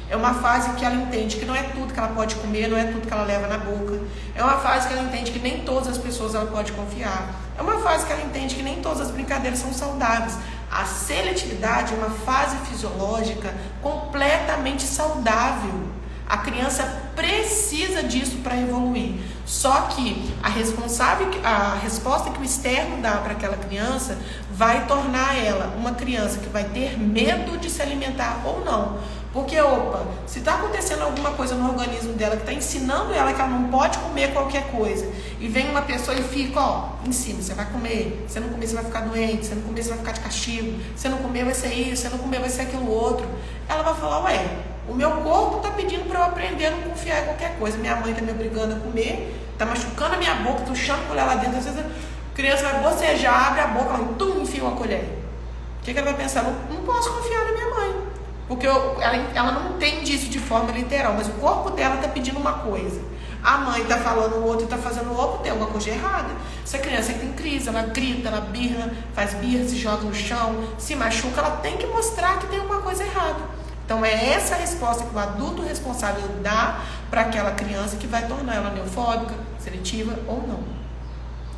É uma fase que ela entende que não é tudo que ela pode comer, não é tudo que ela leva na boca. É uma fase que ela entende que nem todas as pessoas ela pode confiar. É uma fase que ela entende que nem todas as brincadeiras são saudáveis. A seletividade é uma fase fisiológica completamente saudável. A criança precisa disso para evoluir. Só que a resposta que o externo dá para aquela criança vai tornar ela uma criança que vai ter medo de se alimentar ou não. Porque, se está acontecendo alguma coisa no organismo dela que está ensinando ela que ela não pode comer qualquer coisa, e vem uma pessoa e fica, em cima, você vai comer, se não comer você vai ficar doente, se não comer você vai ficar de castigo, se não comer vai ser isso, se não comer vai ser aquilo outro. Ela vai falar, o meu corpo está pedindo para eu aprender a não confiar em qualquer coisa. Minha mãe está me obrigando a comer, está machucando a minha boca, estou puxando a colher lá dentro, às vezes a criança vai bocejar, abre a boca, enfia uma colher. O que ela vai pensar? Não posso confiar na minha mãe. Porque ela não entende isso de forma literal, mas o corpo dela está pedindo uma coisa. A mãe está falando o outro, está fazendo o outro, tem alguma coisa errada. Essa criança tem crise, ela grita, ela birra, faz birra, se joga no chão, se machuca, ela tem que mostrar que tem alguma coisa errada. Então é essa a resposta que o adulto responsável dá para aquela criança que vai tornar ela neofóbica, seletiva ou não.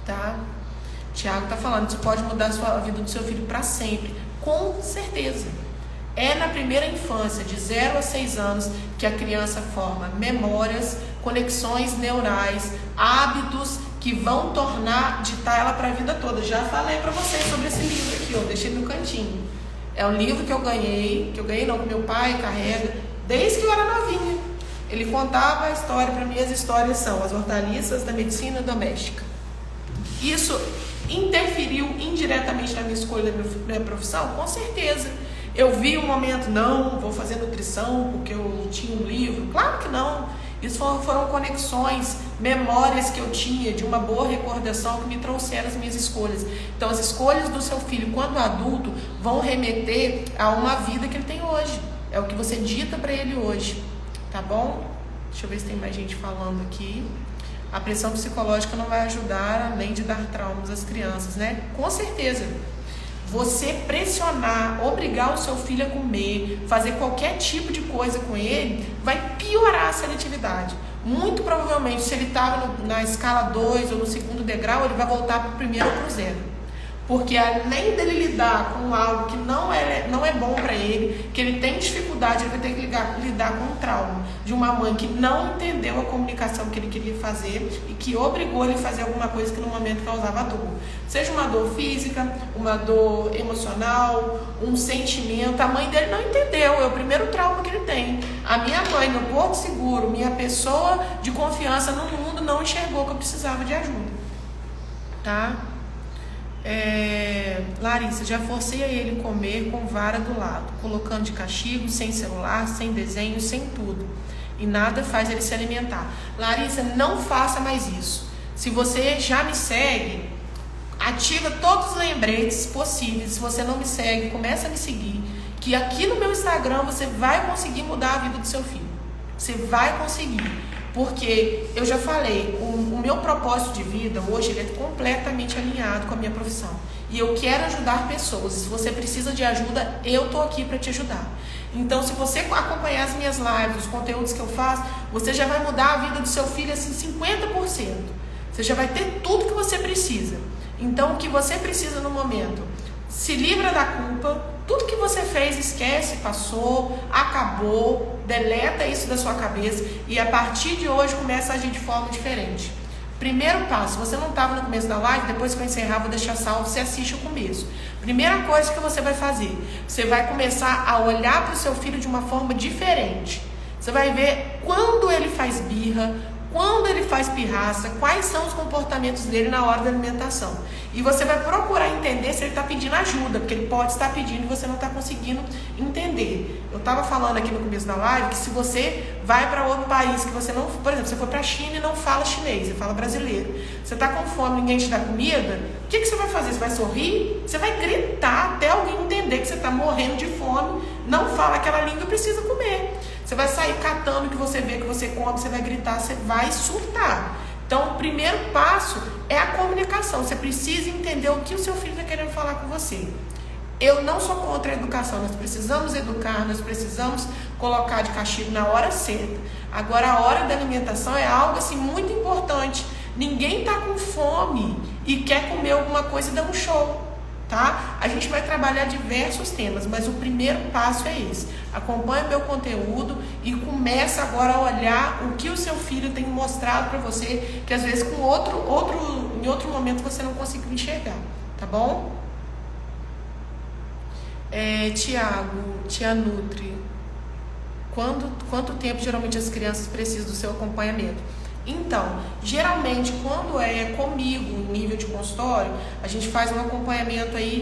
Tá? Tiago está falando, isso pode mudar a vida do seu filho para sempre. Com certeza. É na primeira infância, de 0 a 6 anos, que a criança forma memórias, conexões neurais, hábitos que vão ditar ela para a vida toda. Já falei para vocês sobre esse livro aqui, deixei no cantinho. É um livro que eu ganhei não, que meu pai carrega, desde que eu era novinha. Ele contava a história para mim, as histórias são as hortaliças da medicina doméstica. Isso interferiu indiretamente na minha escolha da minha profissão? Com certeza. Eu vi um momento, não, vou fazer nutrição porque eu tinha um livro. Claro que não. Isso foram conexões, memórias que eu tinha de uma boa recordação que me trouxeram as minhas escolhas. Então, as escolhas do seu filho, quando adulto, vão remeter a uma vida que ele tem hoje. É o que você dita para ele hoje. Tá bom? Deixa eu ver se tem mais gente falando aqui. A pressão psicológica não vai ajudar, além de dar traumas às crianças, né? Com certeza. Você pressionar, obrigar o seu filho a comer, fazer qualquer tipo de coisa com ele, vai piorar a seletividade. Muito provavelmente, se ele estava na escala 2 ou no segundo degrau, ele vai voltar para o primeiro ou para o 0. Porque além dele lidar com algo que não é bom para ele, que ele tem dificuldade, ele vai ter que lidar com um trauma de uma mãe que não entendeu a comunicação que ele queria fazer e que obrigou ele a fazer alguma coisa que no momento causava dor. Seja uma dor física, uma dor emocional, um sentimento. A mãe dele não entendeu, é o primeiro trauma que ele tem. A minha mãe no Porto Seguro, minha pessoa de confiança no mundo, não enxergou que eu precisava de ajuda. Tá? Larissa, já forcei a ele comer com vara do lado, colocando de castigo, sem celular, sem desenho, sem tudo, e nada faz ele se alimentar. Larissa, não faça mais isso. Se você já me segue, ativa todos os lembretes possíveis. Se você não me segue, começa a me seguir, que aqui no meu Instagram você vai conseguir mudar a vida do seu filho. Você vai conseguir. Porque eu já falei, o meu propósito de vida hoje ele é completamente alinhado com a minha profissão. E eu quero ajudar pessoas. Se você precisa de ajuda, eu tô aqui para te ajudar. Então, se você acompanhar as minhas lives, os conteúdos que eu faço, você já vai mudar a vida do seu filho assim 50%. Você já vai ter tudo que você precisa. Então, o que você precisa no momento? Se livra da culpa. Tudo que você fez, esquece, passou, acabou, deleta isso da sua cabeça e a partir de hoje começa a agir de forma diferente. Primeiro passo, se você não estava no começo da live, depois que eu encerrar, vou deixar salvo, você assiste o começo. Primeira coisa que você vai fazer, você vai começar a olhar para o seu filho de uma forma diferente. Você vai ver quando ele faz birra, quando ele faz pirraça, quais são os comportamentos dele na hora da alimentação. E você vai procurar entender se ele está pedindo ajuda, porque ele pode estar pedindo e você não está conseguindo entender. Eu estava falando aqui no começo da live que se você vai para outro país, que você não, por exemplo, você foi para a China e não fala chinês, você fala brasileiro. Você está com fome, ninguém te dá comida, o que você vai fazer? Você vai sorrir? Você vai gritar até alguém entender que você está morrendo de fome, não fala aquela língua e precisa comer. Você vai sair catando o que você vê, que você come, você vai gritar, você vai surtar. Então, o primeiro passo é a comunicação. Você precisa entender o que o seu filho está querendo falar com você. Eu não sou contra a educação. Nós precisamos educar, nós precisamos colocar de castigo na hora certa. Agora, a hora da alimentação é algo assim muito importante. Ninguém está com fome e quer comer alguma coisa e dar um show. Tá? A gente vai trabalhar diversos temas, mas o primeiro passo é esse. Acompanhe meu conteúdo e começa agora a olhar o que o seu filho tem mostrado para você, que às vezes em outro momento você não conseguiu enxergar, tá bom? Tiago, Tia Nutri, quanto tempo geralmente as crianças precisam do seu acompanhamento? Então, geralmente, quando é comigo, em nível de consultório, a gente faz um acompanhamento aí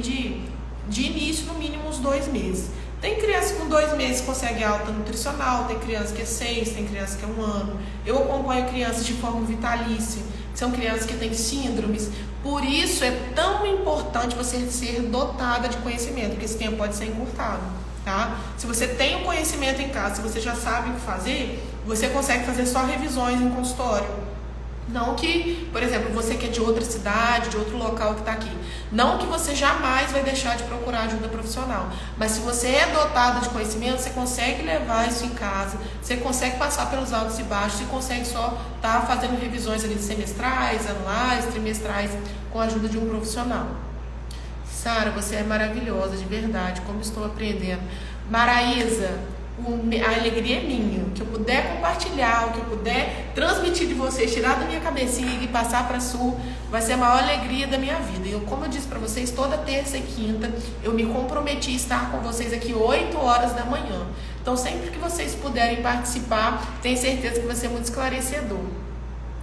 de início, no mínimo, uns 2 meses. Tem criança com 2 meses que consegue alta nutricional, tem criança que é 6, tem criança que é 1 ano. Eu acompanho crianças de forma vitalícia, que são crianças que têm síndromes. Por isso, é tão importante você ser dotada de conhecimento, porque esse tempo pode ser encurtado. Tá? Se você tem um conhecimento em casa, se você já sabe o que fazer, você consegue fazer só revisões em consultório. Não que, por exemplo, você que é de outra cidade, de outro local que está aqui, não que você jamais vai deixar de procurar ajuda profissional, mas se você é dotado de conhecimento, você consegue levar isso em casa, você consegue passar pelos altos e baixos, você consegue só estar fazendo revisões ali semestrais, anuais, trimestrais, com a ajuda de um profissional. Sara, você é maravilhosa, de verdade, como estou aprendendo. Maraísa, a alegria é minha. O que eu puder compartilhar, o que eu puder transmitir de vocês, tirar da minha cabecinha e passar para a sua, vai ser a maior alegria da minha vida. E como eu disse para vocês, toda terça e quinta, eu me comprometi a estar com vocês aqui 8 horas da manhã. Então, sempre que vocês puderem participar, tenho certeza que vai ser muito esclarecedor.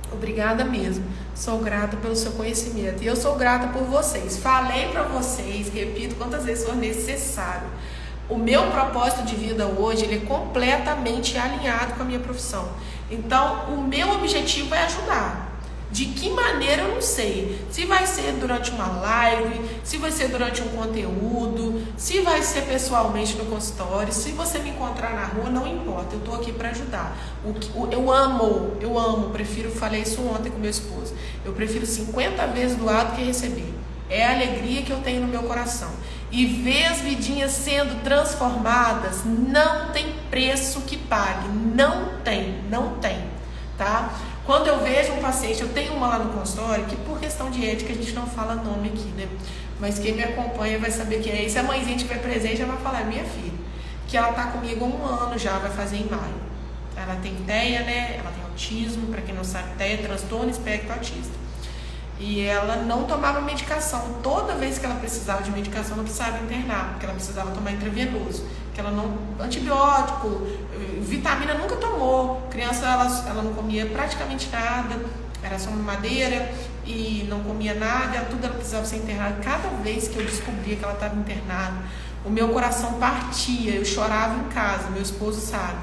Obrigada mesmo. Sou grata pelo seu conhecimento. E eu sou grata por vocês. Falei para vocês, repito quantas vezes for necessário. O meu propósito de vida hoje, ele é completamente alinhado com a minha profissão. Então, o meu objetivo é ajudar. De que maneira eu não sei. Se vai ser durante uma live, se vai ser durante um conteúdo, se vai ser pessoalmente no consultório, se você me encontrar na rua, não importa, eu estou aqui para ajudar. Eu amo, falei isso ontem com meu esposo, eu prefiro 50 vezes doar do que receber. É a alegria que eu tenho no meu coração. E ver as vidinhas sendo transformadas, não tem preço que pague, não tem, tá? Quando eu vejo um paciente, eu tenho uma lá no consultório, que por questão de ética a gente não fala nome aqui, né? mas quem me acompanha vai saber quem é. E se a mãezinha tiver presente, ela vai falar, é minha filha, que ela tá comigo há 1 ano já, vai fazer em maio. Ela tem TEA, né? Ela tem autismo, para quem não sabe, TEA é transtorno espectro autista. E ela não tomava medicação. Toda vez que ela precisava de medicação, não precisava internar, porque ela precisava tomar intravenoso. Que ela não, antibiótico, vitamina nunca tomou. Criança, ela não comia praticamente nada, era só mamadeira e não comia nada, tudo ela precisava ser internada. Cada vez que eu descobria que ela estava internada, o meu coração partia, eu chorava em casa, meu esposo sabe.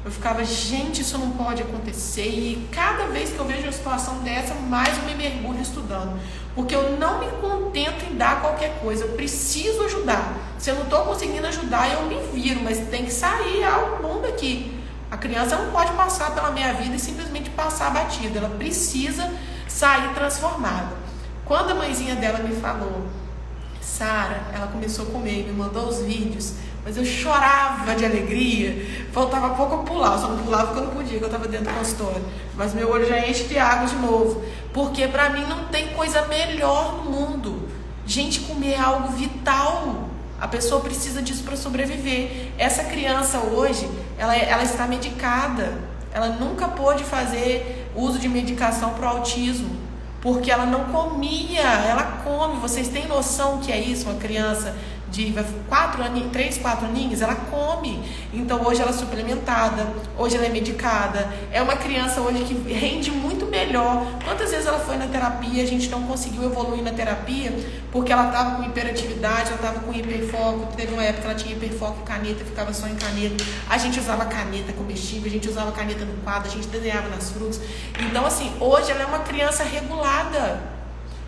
Eu ficava, gente, isso não pode acontecer. E cada vez que eu vejo uma situação dessa, mais eu me mergulho estudando. Porque eu não me contento em dar qualquer coisa. Eu preciso ajudar. Se eu não estou conseguindo ajudar, eu me viro. Mas tem que sair ao mundo aqui. A criança não pode passar pela minha vida e simplesmente passar batida. Ela precisa sair transformada. Quando a mãezinha dela me falou, Sara, ela começou a comer, me mandou os vídeos, mas eu chorava de alegria, faltava pouco eu pular, só não pulava porque eu não podia, que eu estava dentro do consultório, mas meu olho já enche de água de novo, porque para mim não tem coisa melhor no mundo. Gente, comer é algo vital, a pessoa precisa disso para sobreviver. Essa criança hoje, ela está medicada, ela nunca pôde fazer uso de medicação para o autismo, porque ela não comia, ela come. Vocês têm noção que é isso? Uma criança de 3, 4 aninhos, ela come. Então hoje ela é suplementada, hoje ela é medicada. É uma criança hoje que rende muito melhor. Quantas vezes ela foi na terapia, a gente não conseguiu evoluir na terapia, porque ela estava com hiperatividade, ela estava com hiperfoco. Teve uma época que ela tinha hiperfoco em caneta, ficava só em caneta. A gente usava caneta comestível, a gente usava caneta no quadro, a gente desenhava nas frutas. Então assim, hoje ela é uma criança regulada.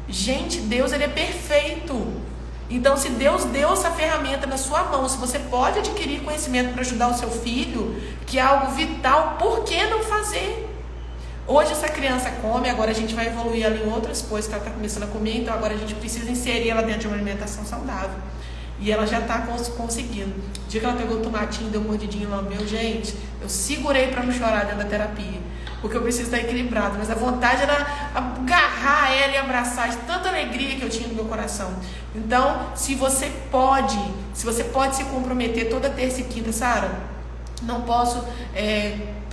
Gente, Deus, ele é perfeito. Então, se Deus deu essa ferramenta na sua mão, se você pode adquirir conhecimento para ajudar o seu filho, que é algo vital, por que não fazer? Hoje essa criança come, agora a gente vai evoluir ela em outras coisas que ela está começando a comer, então agora a gente precisa inserir ela dentro de uma alimentação saudável. E ela já está conseguindo. O dia que ela pegou o tomatinho, deu mordidinho lá, meu, gente, eu segurei para não chorar dentro da terapia, porque eu preciso estar equilibrado, mas a vontade era agarrar ela e abraçar, de tanta alegria que eu tinha no meu coração. Então, se você pode se comprometer toda terça e quinta, Sara, não posso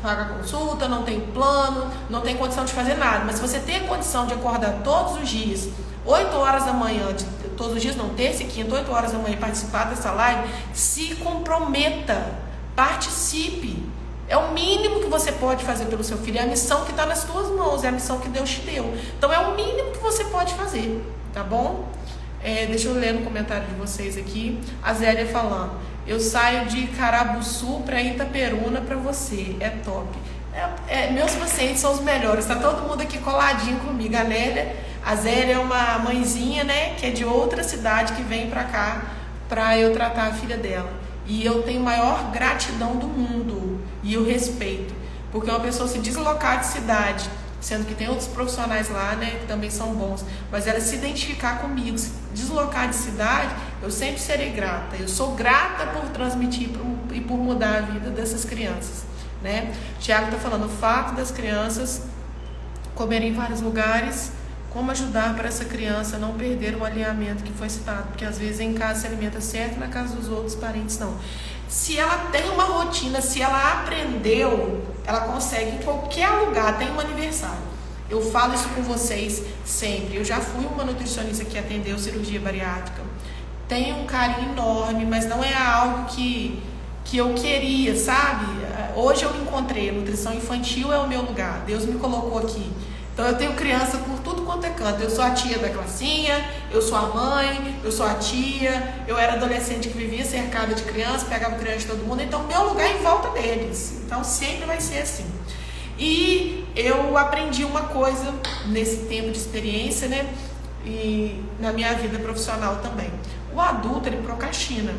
pagar consulta, não tenho plano, não tenho condição de fazer nada, mas se você tem a condição de acordar todos os dias, 8 horas da manhã, todos os dias não, terça e quinta, 8 horas da manhã, participar dessa live, se comprometa, participe. É o mínimo que você pode fazer pelo seu filho, é a missão que está nas suas mãos, é a missão que Deus te deu. Então é o mínimo que você pode fazer, tá bom? Deixa eu ler no comentário de vocês aqui. A Zélia falando, eu saio de Carabuçu para Itaperuna para você, é top. Meus pacientes são os melhores, tá todo mundo aqui coladinho comigo. A Nélia, a Zélia é uma mãezinha, né, que é de outra cidade, que vem para cá para eu tratar a filha dela. E eu tenho maior gratidão do mundo e eu respeito, porque uma pessoa se deslocar de cidade, sendo que tem outros profissionais lá, né, que também são bons, mas ela se identificar comigo, se deslocar de cidade, eu sempre serei grata. Eu sou grata por transmitir e por mudar a vida dessas crianças, né? Tiago está falando, o fato das crianças comerem em vários lugares, como ajudar para essa criança não perder o alinhamento que foi citado, porque às vezes em casa se alimenta certo, na casa dos outros parentes não. Se ela tem uma rotina, se ela aprendeu, ela consegue em qualquer lugar, tem um aniversário. Eu falo isso com vocês sempre. Eu já fui uma nutricionista que atendeu cirurgia bariátrica. Tenho um carinho enorme, mas não é algo que eu queria, sabe? Hoje eu me encontrei, a nutrição infantil é o meu lugar. Deus me colocou aqui. Então eu tenho criança por tudo quanto é canto. Eu sou a tia da classinha, eu sou a mãe, eu sou a tia. Eu era adolescente que vivia cercada de crianças, pegava criança de todo mundo. Então meu lugar é em volta deles. Então sempre vai ser assim. E eu aprendi uma coisa nesse tempo de experiência, né? E na minha vida profissional também. O adulto, ele procrastina.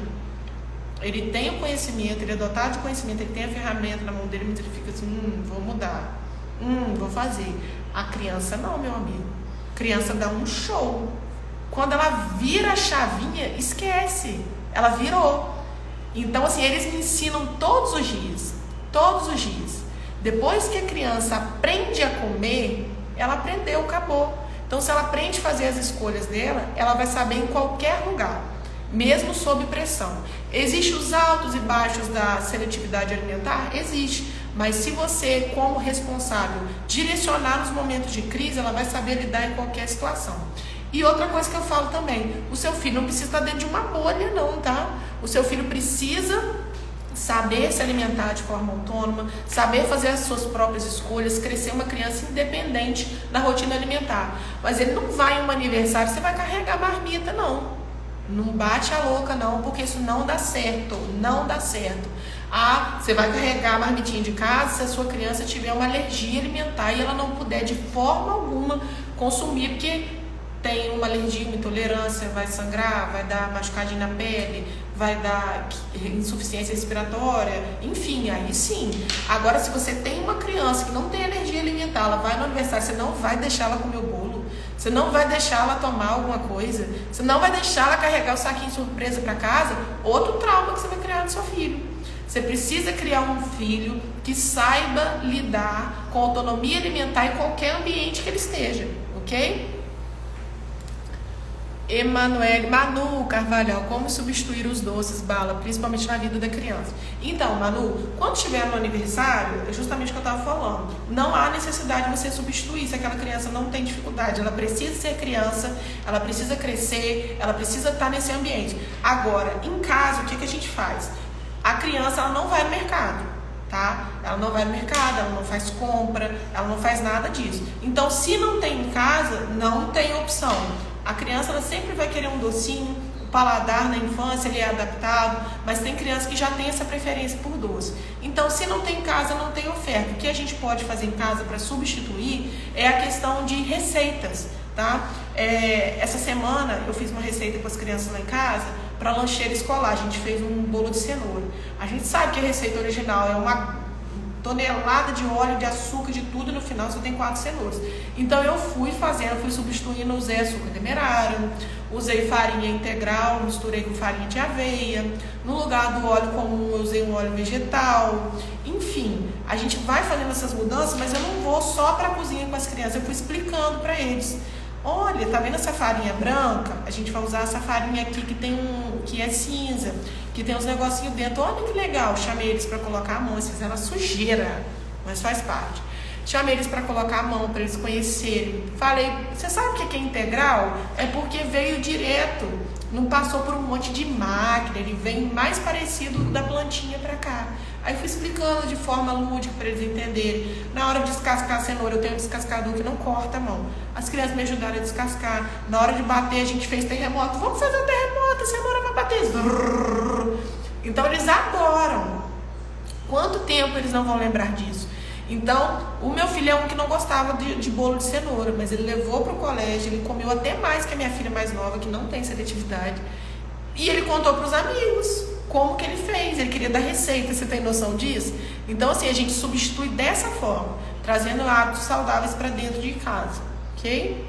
Ele tem o conhecimento, ele é dotado de conhecimento, ele tem a ferramenta na mão dele, mas ele fica assim, vou mudar. Vou fazer. A criança não, meu amigo. A criança dá um show. Quando ela vira a chavinha, esquece. Ela virou. Então, assim, eles me ensinam todos os dias. Todos os dias. Depois que a criança aprende a comer, ela aprendeu, acabou. Então, se ela aprende a fazer as escolhas dela, ela vai saber em qualquer lugar, mesmo sob pressão. Existem os altos e baixos da seletividade alimentar? Existe. Mas se você, como responsável, direcionar nos momentos de crise, ela vai saber lidar em qualquer situação. E outra coisa que eu falo também, o seu filho não precisa estar dentro de uma bolha não, tá? O seu filho precisa saber se alimentar de forma autônoma, saber fazer as suas próprias escolhas, crescer uma criança independente na rotina alimentar. Mas ele não vai em um aniversário, você vai carregar marmita, não. Não bate a louca, não, porque isso não dá certo, não dá certo. Ah, você vai carregar a marmitinha de casa se a sua criança tiver uma alergia alimentar e ela não puder de forma alguma consumir, porque tem uma alergia, uma intolerância, vai sangrar, vai dar machucadinho na pele, vai dar insuficiência respiratória, enfim, aí sim. Agora, se você tem uma criança que não tem alergia alimentar, ela vai no aniversário, você não vai deixar ela comer o bolo, você não vai deixar ela tomar alguma coisa, você não vai deixar ela carregar o saquinho surpresa para casa, outro trauma que você vai criar no seu filho. Você precisa criar um filho que saiba lidar com autonomia alimentar em qualquer ambiente que ele esteja, ok? Manu Carvalhal, como substituir os doces, bala, principalmente na vida da criança? Então, Manu, quando estiver no aniversário, é justamente o que eu estava falando, não há necessidade de você substituir se aquela criança não tem dificuldade, ela precisa ser criança, ela precisa crescer, ela precisa estar nesse ambiente. Agora, em casa, o que a gente faz? A criança, ela não vai no mercado, tá? Ela não vai no mercado, ela não faz compra, ela não faz nada disso. Então, se não tem em casa, não tem opção. A criança, ela sempre vai querer um docinho, o paladar na infância ele é adaptado, mas tem criança que já tem essa preferência por doce. Então, se não tem em casa, não tem oferta. O que a gente pode fazer em casa para substituir é a questão de receitas, tá? Essa semana eu fiz uma receita com as crianças lá em casa para lancheira escolar. A gente fez um bolo de cenoura. A gente sabe que a receita original é uma tonelada de óleo, de açúcar, de tudo, e no final só tem 4 cenouras. Então eu fui substituindo, usei açúcar demerara, usei farinha integral, misturei com farinha de aveia, no lugar do óleo comum eu usei um óleo vegetal, enfim, a gente vai fazendo essas mudanças, mas eu não vou só para a cozinha com as crianças, eu fui explicando para eles. Olha, tá vendo essa farinha branca? A gente vai usar essa farinha aqui que é cinza, que tem uns negocinhos dentro. Olha que legal. Chamei eles para colocar a mão. Eles fizeram uma sujeira, mas faz parte. Chamei eles para colocar a mão, para eles conhecerem. Falei, você sabe o que é integral? É porque veio direto, não passou por um monte de máquina, ele vem mais parecido da plantinha para cá. Aí fui explicando de forma lúdica para eles entenderem. Na hora de descascar a cenoura, eu tenho um descascador que não corta a mão. As crianças me ajudaram a descascar. Na hora de bater, a gente fez terremoto. Vamos fazer um terremoto, a cenoura vai bater. Então eles adoram. Quanto tempo eles não vão lembrar disso? Então, o meu filho é um que não gostava de bolo de cenoura, mas ele levou para o colégio, ele comeu até mais que a minha filha mais nova, que não tem seletividade. E ele contou para os amigos como que ele fez, ele queria dar receita, você tem noção disso? Então, assim, a gente substitui dessa forma, trazendo hábitos saudáveis para dentro de casa, ok?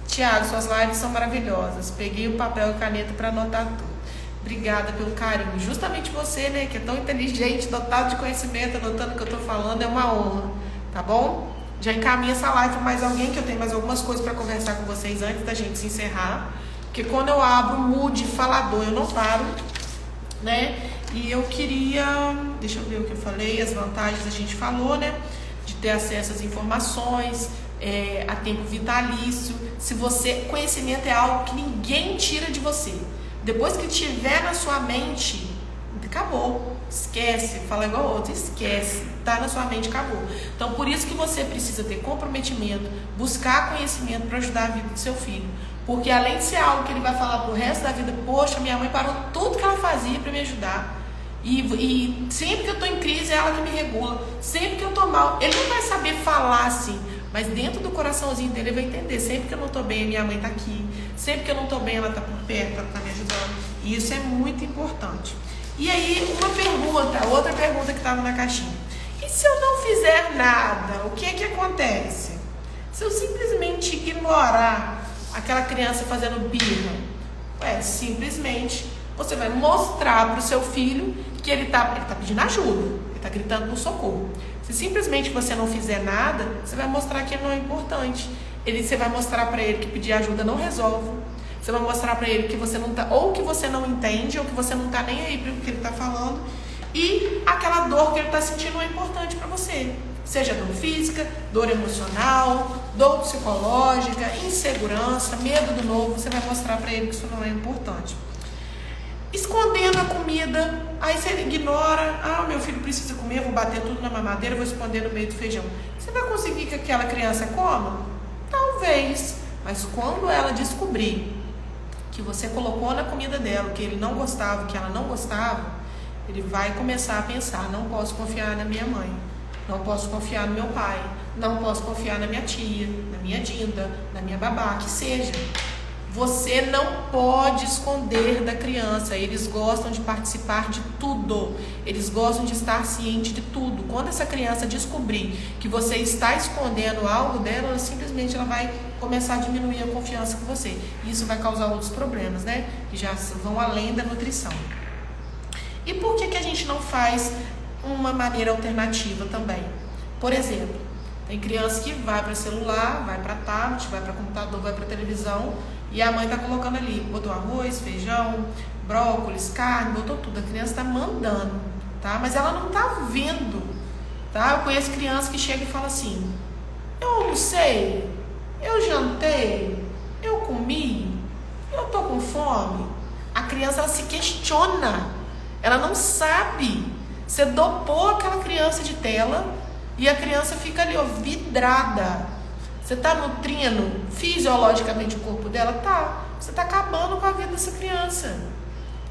Tiago, suas lives são maravilhosas, peguei o papel e caneta para anotar tudo. Obrigada pelo carinho. Justamente você, né, que é tão inteligente, dotado de conhecimento, anotando o que eu tô falando, é uma honra, tá bom? Já encaminha essa live para mais alguém, que eu tenho mais algumas coisas para conversar com vocês antes da gente se encerrar, porque quando eu abro o mood falador, eu não paro, né? E eu queria, deixa eu ver o que eu falei, as vantagens a gente falou, né? De ter acesso às informações, a tempo vitalício. Se você, conhecimento é algo que ninguém tira de você. Depois que tiver na sua mente, acabou. Esquece, fala igual outro, esquece. Tá na sua mente, acabou. Então, por isso que você precisa ter comprometimento, buscar conhecimento para ajudar a vida do seu filho. Porque além de ser algo que ele vai falar pro resto da vida, poxa, minha mãe parou tudo que ela fazia para me ajudar. E sempre que eu tô em crise, é ela que me regula. Sempre que eu tô mal, ele não vai saber falar assim, mas dentro do coraçãozinho dele ele vai entender. Sempre que eu não tô bem, minha mãe tá aqui. Sempre que eu não tô bem, ela tá por perto, ela tá me ajudando. E isso é muito importante. E aí, outra pergunta que estava na caixinha. E se eu não fizer nada, o que é que acontece? Se eu simplesmente ignorar aquela criança fazendo birra, simplesmente você vai mostrar para o seu filho que ele tá pedindo ajuda, ele está gritando por socorro. Se simplesmente você não fizer nada, você vai mostrar que ele não é importante. você vai mostrar para ele que pedir ajuda não resolve. Você vai mostrar para ele que você não tá, ou que você não entende, ou que você não tá nem aí para o que ele tá falando. E aquela dor que ele tá sentindo é importante para você. Seja dor física, dor emocional, dor psicológica, insegurança, medo do novo, você vai mostrar para ele que isso não é importante. Escondendo a comida, aí você ignora, meu filho precisa comer, vou bater tudo na mamadeira, vou esconder no meio do feijão. Você vai conseguir que aquela criança coma? Talvez, mas quando ela descobrir que você colocou na comida dela o que ele não gostava, o que ela não gostava, ele vai começar a pensar, não posso confiar na minha mãe, não posso confiar no meu pai, não posso confiar na minha tia, na minha dinda, na minha babá, que seja. Você não pode esconder da criança. Eles gostam de participar de tudo. Eles gostam de estar ciente de tudo. Quando essa criança descobrir que você está escondendo algo dela, simplesmente ela vai começar a diminuir a confiança com você. Isso vai causar outros problemas, né? Que já vão além da nutrição. E por que a gente não faz uma maneira alternativa também? Por exemplo, tem criança que vai para celular, vai para tablet, vai para computador, vai para televisão, e a mãe está colocando ali, botou arroz, feijão, brócolis, carne, botou tudo. A criança está mandando, tá? Mas ela não está vendo, tá? Eu conheço criança que chega e fala assim: eu almocei, eu jantei, eu comi, eu tô com fome. A criança, ela se questiona, ela não sabe. Você dopou aquela criança de tela e a criança fica ali, ó, vidrada. Você está nutrindo fisiologicamente o corpo dela? Tá. Você está acabando com a vida dessa criança.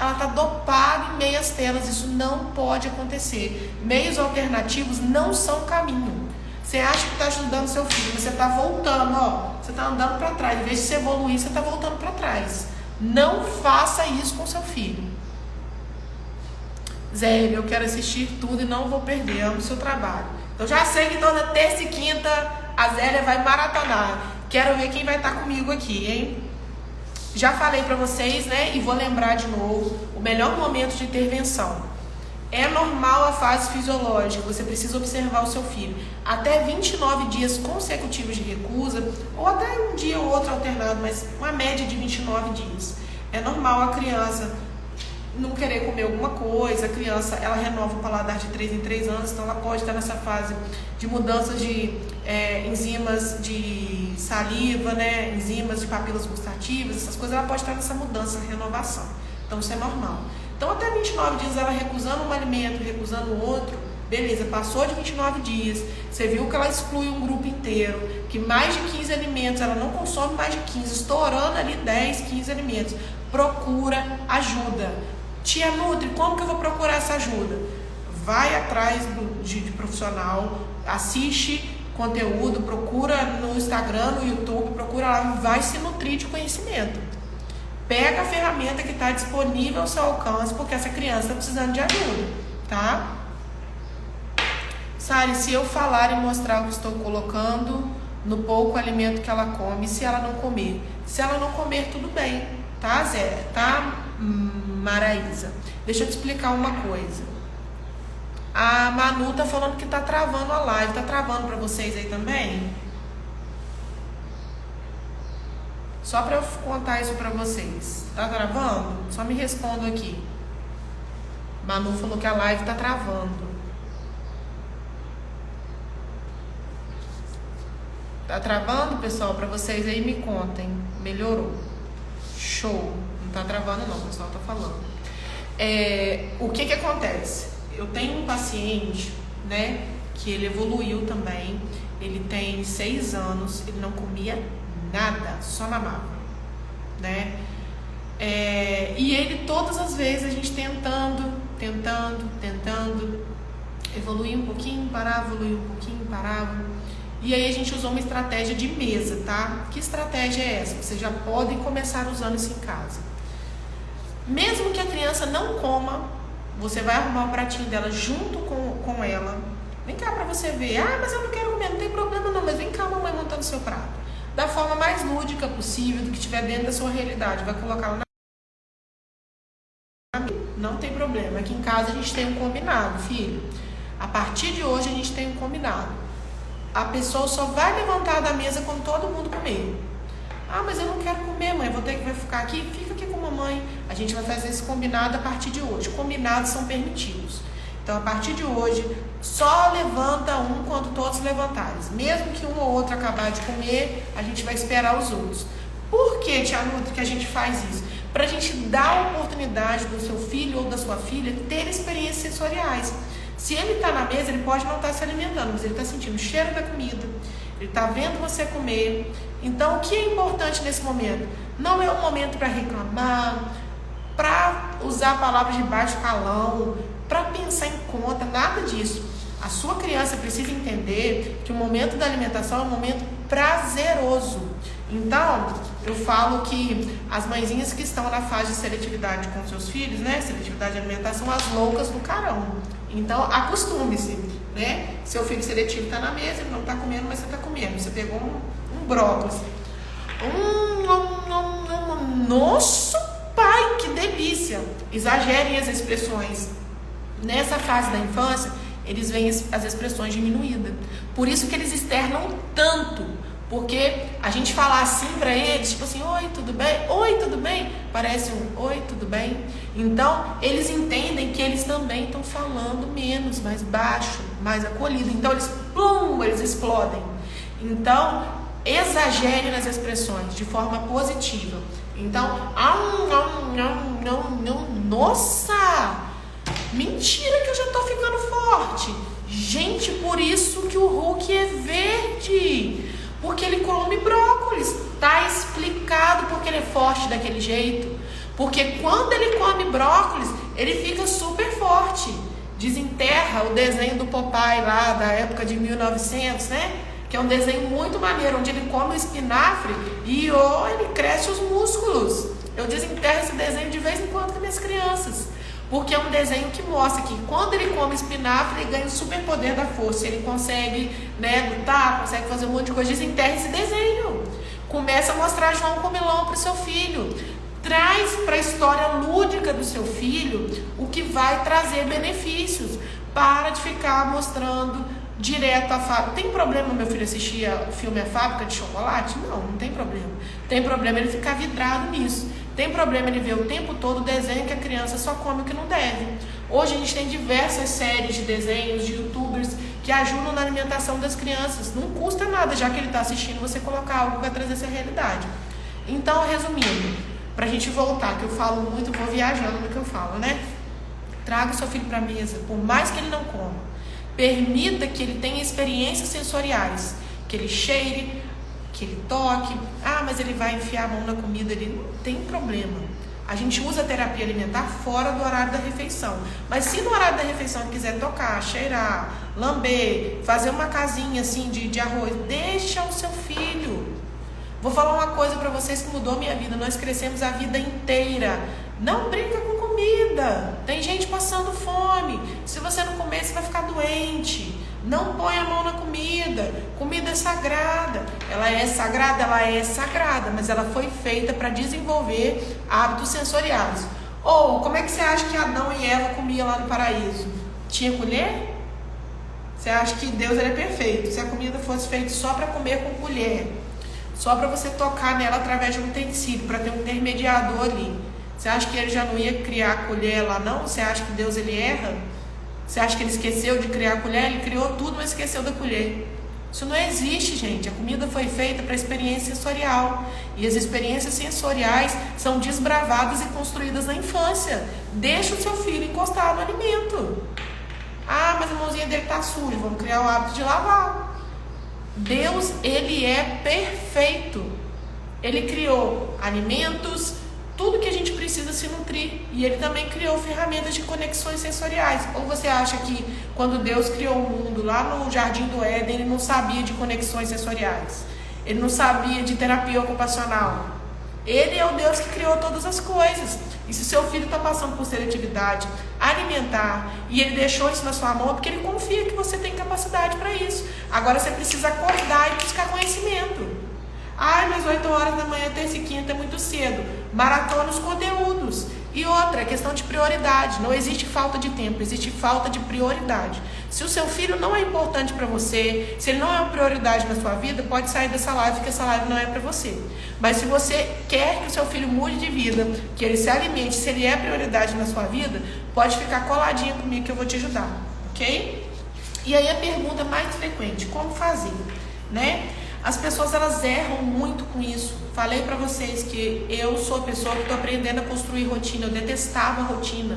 Ela está dopada em meias telas. Isso não pode acontecer. Meios alternativos não são caminho. Você acha que está ajudando seu filho, mas você está voltando, ó. Você está andando para trás. Em vez de você evoluir, você está voltando para trás. Não faça isso com seu filho. Zé, eu quero assistir tudo e não vou perder. Amo o seu trabalho. Então já sei que toda terça e quinta a Zélia vai maratonar. Quero ver quem vai estar comigo aqui, hein? Já falei para vocês, né? E vou lembrar de novo. O melhor momento de intervenção. É normal a fase fisiológica. Você precisa observar o seu filho. Até 29 dias consecutivos de recusa, ou até um dia ou outro alternado, mas uma média de 29 dias. É normal a criança não querer comer alguma coisa. A criança, ela renova o paladar de 3 em 3 anos, então ela pode estar nessa fase de mudanças de enzimas de saliva, né, enzimas de papilas gustativas, essas coisas. Ela pode estar nessa mudança, renovação. Então isso é normal. Então até 29 dias ela recusando um alimento, recusando o outro, beleza, passou de 29 dias, você viu que ela exclui um grupo inteiro, que mais de 15 alimentos, ela não consome mais de 15, estourando ali 10, 15 alimentos. Procura ajuda. Tia Nutri, como que eu vou procurar essa ajuda? Vai atrás de profissional, assiste conteúdo, procura no Instagram, no YouTube, procura lá, vai se nutrir de conhecimento. Pega a ferramenta que está disponível ao seu alcance, porque essa criança está precisando de ajuda, tá? Sari, se eu falar e mostrar o que estou colocando no pouco alimento que ela come, se ela não comer? Se ela não comer, tudo bem, tá, Zé? Tá, Maraísa? Deixa eu te explicar uma coisa. A Manu tá falando que tá travando a live. Tá travando pra vocês aí também? Só pra eu contar isso pra vocês. Tá travando? Só me respondam aqui. Manu falou que a live tá travando. Tá travando, pessoal? Pra vocês aí, me contem. Melhorou. Show. Não tá travando não, o pessoal tá falando. O que acontece? Eu tenho um paciente, né, que ele evoluiu também. Ele tem 6 anos, ele não comia nada, só mamava, né? E ele, todas as vezes, a gente tentando, evoluir um pouquinho, parava, evoluir um pouquinho, parava. E aí a gente usou uma estratégia de mesa, tá? Que estratégia é essa? Vocês já podem começar usando isso em casa. Mesmo que a criança não coma, você vai arrumar o pratinho dela junto com ela. Vem cá pra você ver. Ah, mas eu não quero comer, não tem problema não, mas vem cá, mamãe, montando seu prato. Da forma mais lúdica possível, do que estiver dentro da sua realidade. Vai colocar ela na mesa. Não tem problema. Aqui em casa a gente tem um combinado, filho. A partir de hoje a gente tem um combinado. a pessoa só vai levantar da mesa quando todo mundo comer. Ah, mas eu não quero comer, mãe, vai ficar aqui? Fica aqui com a mamãe. A gente vai fazer esse combinado a partir de hoje. Combinados são permitidos. Então, a partir de hoje, só levanta um quando todos levantarem. Mesmo que um ou outro acabar de comer, a gente vai esperar os outros. Por que, tia Nutri, que a gente faz isso? Para a gente dar a oportunidade do seu filho ou da sua filha ter experiências sensoriais. Se ele está na mesa, ele pode não estar se alimentando, mas ele está sentindo o cheiro da comida, ele está vendo você comer. Então, o que é importante nesse momento? Não é um momento para reclamar, para usar palavras de baixo calão, para pensar em conta, nada disso. A sua criança precisa entender que o momento da alimentação é um momento prazeroso. Então, eu falo que as mãezinhas que estão na fase de seletividade com seus filhos, né? Seletividade de alimentação, as loucas do carão. Então, acostume-se, né? Seu filho seletivo está na mesa, ele não está comendo, mas você está comendo. Você pegou um brócolis. Nossa, pai, que delícia! Exagerem as expressões. Nessa fase da infância, eles veem as expressões diminuídas. Por isso que eles externam tanto. Porque a gente falar assim para eles, tipo assim, oi, tudo bem? Oi, tudo bem? Parece um oi, tudo bem? Então, eles entendem que eles também estão falando menos, mais baixo, mais acolhido. Então, eles explodem. Então, exagere nas expressões de forma positiva. Então, nossa! Mentira que eu já tô ficando forte. Gente, por isso que o Hulk é verde. Porque ele come brócolis. Tá explicado porque ele é forte daquele jeito. Porque quando ele come brócolis, ele fica super forte. Desenterra o desenho do Popeye lá da época de 1900, né? Que é um desenho muito maneiro, onde ele come o espinafre e ele cresce os músculos. Eu desenterro esse desenho de vez em quando com minhas crianças. Porque é um desenho que mostra que quando ele come espinafre, ele ganha o superpoder da força. Ele consegue, lutar, consegue fazer um monte de coisa. Desenterra esse desenho. Começa a mostrar João Comilão para o seu filho. Traz para a história lúdica do seu filho o que vai trazer benefícios. Para de ficar mostrando direto a fábrica. Tem problema meu filho assistir o filme A Fábrica de Chocolate? Não tem problema. Tem problema ele ficar vidrado nisso. Tem problema ele ver o tempo todo o desenho que a criança só come o que não deve. Hoje a gente tem diversas séries de desenhos, de youtubers que ajudam na alimentação das crianças. Não custa nada, já que ele está assistindo, você colocar algo que vai trazer essa realidade. Então, resumindo, para a gente voltar, que eu falo muito, vou viajando no que eu falo, né? Traga o seu filho para a mesa, por mais que ele não coma. Permita que ele tenha experiências sensoriais, que ele cheire, que ele toque. Ah, mas ele vai enfiar a mão na comida, ele não tem problema. A gente usa a terapia alimentar fora do horário da refeição. Mas se no horário da refeição ele quiser tocar, cheirar, lamber, fazer uma casinha assim de arroz, deixa o seu filho. Vou falar uma coisa para vocês que mudou minha vida. Nós crescemos a vida inteira. Não brinca com comida. Tem gente passando fome. Se você não comer, você vai ficar doente. Não põe a mão na comida. Comida é sagrada. Ela é sagrada, mas ela foi feita para desenvolver hábitos sensoriais. Ou, como é que você acha que Adão e Eva comiam lá no paraíso? Tinha colher? Você acha que Deus é perfeito? Se a comida fosse feita só para comer com colher, só para você tocar nela através de um utensílio, para ter um intermediador ali, você acha que ele já não ia criar a colher lá não? Você acha que Deus ele erra? Você acha que ele esqueceu de criar a colher? Ele criou tudo, mas esqueceu da colher. Isso não existe, gente. A comida foi feita para experiência sensorial. E as experiências sensoriais são desbravadas e construídas na infância. Deixa o seu filho encostar no alimento. Ah, mas a mãozinha dele está suja. Vamos criar o hábito de lavar. Deus, ele é perfeito. Ele criou alimentos, tudo que a gente precisa se nutrir. E ele também criou ferramentas de conexões sensoriais. Ou você acha que quando Deus criou o mundo lá no Jardim do Éden, ele não sabia de conexões sensoriais? Ele não sabia de terapia ocupacional? Ele é o Deus que criou todas as coisas. E se seu filho está passando por seletividade alimentar e ele deixou isso na sua mão, é porque ele confia que você tem capacidade para isso. Agora você precisa acordar e buscar conhecimento. Ai, mas 8 horas da manhã, terça e quinta é muito cedo. Maratona os conteúdos. E outra, é questão de prioridade. Não existe falta de tempo, existe falta de prioridade. Se o seu filho não é importante para você, se ele não é uma prioridade na sua vida, pode sair dessa live, porque essa live não é para você. Mas se você quer que o seu filho mude de vida, que ele se alimente, se ele é prioridade na sua vida, pode ficar coladinho comigo que eu vou te ajudar, ok? E aí a pergunta mais frequente, como fazer, né? As pessoas, elas erram muito com isso. Falei pra vocês que eu sou a pessoa que tô aprendendo a construir rotina. Eu detestava a rotina.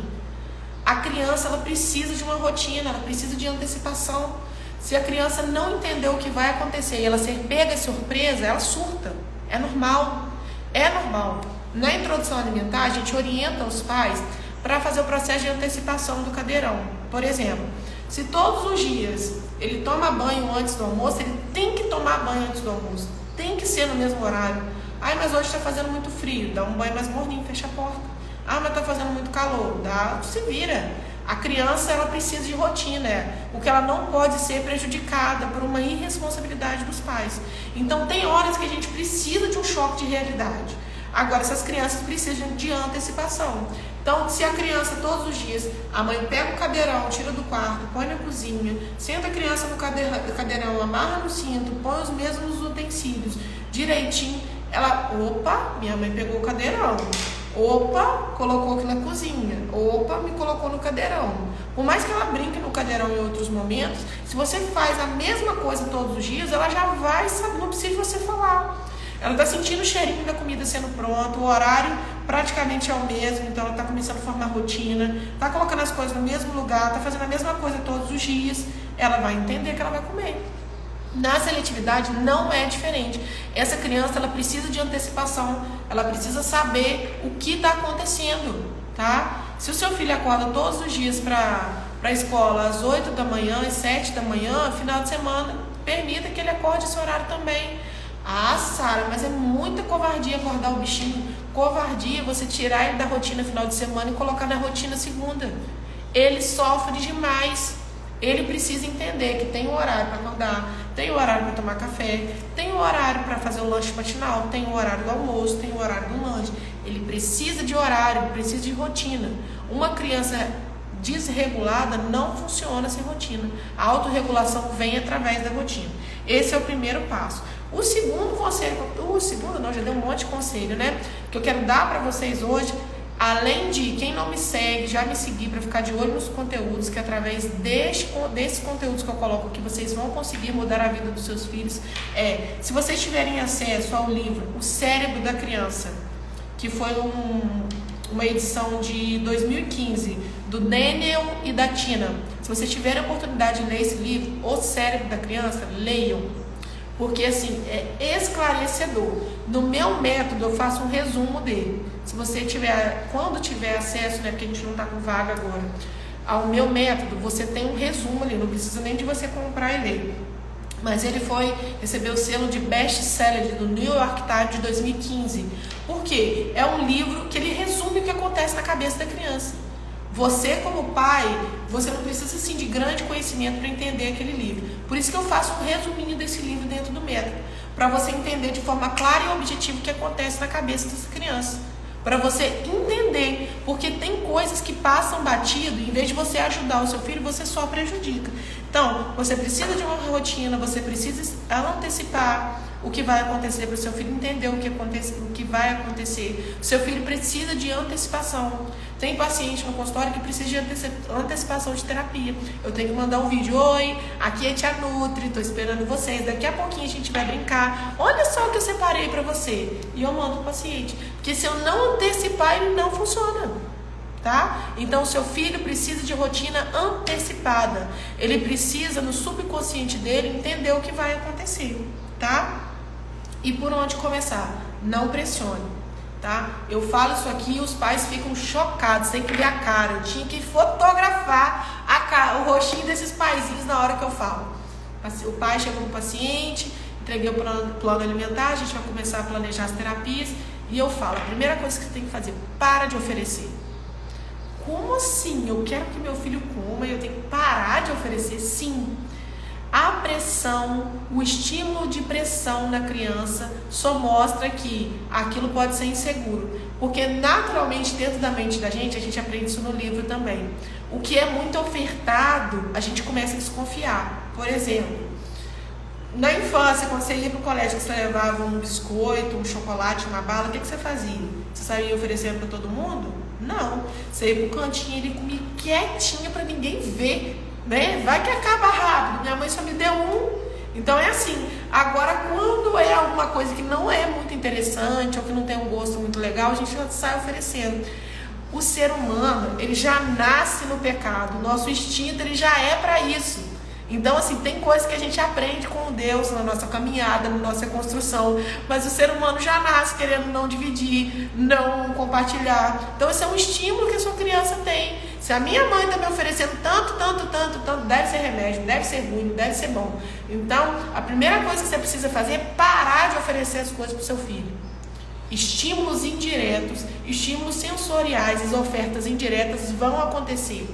A criança, ela precisa de uma rotina, ela precisa de antecipação. Se a criança não entender o que vai acontecer e ela ser pega de surpresa, ela surta. É normal. É normal. Na introdução alimentar, a gente orienta os pais para fazer o processo de antecipação do cadeirão. Por exemplo, se todos os dias ele toma banho antes do almoço, ele tem que tomar banho antes do almoço. Tem que ser no mesmo horário. Ai, mas hoje está fazendo muito frio. Dá um banho mais morninho, fecha a porta. Ah, mas está fazendo muito calor. Se vira. A criança, ela precisa de rotina. O que ela não pode ser prejudicada por uma irresponsabilidade dos pais. Então, tem horas que a gente precisa de um choque de realidade. Agora, essas crianças precisam de antecipação. Então, se a criança todos os dias, a mãe pega o cadeirão, tira do quarto, põe na cozinha, senta a criança no cadeirão, amarra no cinto, põe os mesmos utensílios direitinho, ela, opa, minha mãe pegou o cadeirão, opa, colocou aqui na cozinha, opa, me colocou no cadeirão. Por mais que ela brinque no cadeirão em outros momentos, se você faz a mesma coisa todos os dias, ela já vai saber, não precisa você falar. Ela está sentindo o cheirinho da comida sendo pronta, o horário praticamente é o mesmo, então ela está começando a formar rotina, está colocando as coisas no mesmo lugar, está fazendo a mesma coisa todos os dias, ela vai entender que ela vai comer. Na seletividade não é diferente. Essa criança, ela precisa de antecipação, ela precisa saber o que está acontecendo, tá? Se o seu filho acorda todos os dias para a escola às 8 da manhã, às 7 da manhã, final de semana, permita que ele acorde esse horário também. Ah, Sara, mas é muita covardia acordar o bichinho. Covardia você tirar ele da rotina final de semana e colocar na rotina segunda. Ele sofre demais. Ele precisa entender que tem um horário para acordar, tem um horário para tomar café, tem um horário para fazer o lanche matinal, tem um horário do almoço, tem um horário do lanche. Ele precisa de horário, precisa de rotina. Uma criança desregulada não funciona sem rotina. A autorregulação vem através da rotina. Esse é o primeiro passo. O segundo conselho, já dei um monte de conselho, né? Que eu quero dar para vocês hoje, além de quem não me segue, já me seguir para ficar de olho nos conteúdos, que através desses conteúdos que eu coloco aqui, vocês vão conseguir mudar a vida dos seus filhos. Se vocês tiverem acesso ao livro O Cérebro da Criança, que foi uma edição de 2015, do Daniel e da Tina. Se vocês tiverem a oportunidade de ler esse livro, O Cérebro da Criança, leiam. Porque assim, é esclarecedor. No meu método eu faço um resumo dele. Se você tiver, quando tiver acesso, né, porque a gente não está com vaga agora, ao meu método, você tem um resumo ali, não precisa nem de você comprar e ler. Mas ele recebeu o selo de best-seller do New York Times de 2015. Por quê? É um livro que ele resume o que acontece na cabeça da criança. Você, como pai, você não precisa assim, de grande conhecimento para entender aquele livro. Por isso que eu faço um resuminho desse livro dentro do método, para você entender de forma clara e objetiva o que acontece na cabeça dessa criança. Para você entender, porque tem coisas que passam batido, e em vez de você ajudar o seu filho, você só prejudica. Então, você precisa de uma rotina, você precisa antecipar o que vai acontecer para o seu filho entender o que vai acontecer. O seu filho precisa de antecipação. Tem paciente no consultório que precisa de antecipação de terapia. Eu tenho que mandar um vídeo. Oi, aqui é Tia Nutri, tô esperando vocês. Daqui a pouquinho a gente vai brincar. Olha só o que eu separei para você. E eu mando o paciente. Porque se eu não antecipar, ele não funciona. Tá? Então, o seu filho precisa de rotina antecipada. Ele precisa, no subconsciente dele, entender o que vai acontecer. Tá? E por onde começar? Não pressione, tá? Eu falo isso aqui e os pais ficam chocados, tem que ver a cara. Eu tinha que fotografar o rostinho desses paizinhos na hora que eu falo. O pai chegou no paciente, entreguei o plano alimentar, a gente vai começar a planejar as terapias e eu falo, a primeira coisa que você tem que fazer, para de oferecer. Como assim? Eu quero que meu filho coma e eu tenho que parar de oferecer? Sim. A pressão, o estímulo de pressão na criança só mostra que aquilo pode ser inseguro. Porque naturalmente dentro da mente da gente, a gente aprende isso no livro também. O que é muito ofertado, a gente começa a desconfiar. Por exemplo, na infância, quando você ia para o colégio, você levava um biscoito, um chocolate, uma bala, o que você fazia? Você saía oferecendo para todo mundo? Não. Você ia para o cantinho e comia quietinha para ninguém ver, né? Vai que acaba rápido. Minha mãe só me deu um. Então é assim. Agora, quando é alguma coisa que não é muito interessante ou que não tem um gosto muito legal, a gente já sai oferecendo. O ser humano, ele já nasce no pecado. O nosso instinto, ele já é para isso. Então, assim, tem coisas que a gente aprende com Deus na nossa caminhada, na nossa construção, mas o ser humano já nasce querendo não dividir, não compartilhar. Então, esse é um estímulo que a sua criança tem. Se a minha mãe está me oferecendo tanto, deve ser remédio, deve ser ruim, deve ser bom. Então, a primeira coisa que você precisa fazer é parar de oferecer as coisas para o seu filho. Estímulos indiretos, estímulos sensoriais, as ofertas indiretas vão acontecer.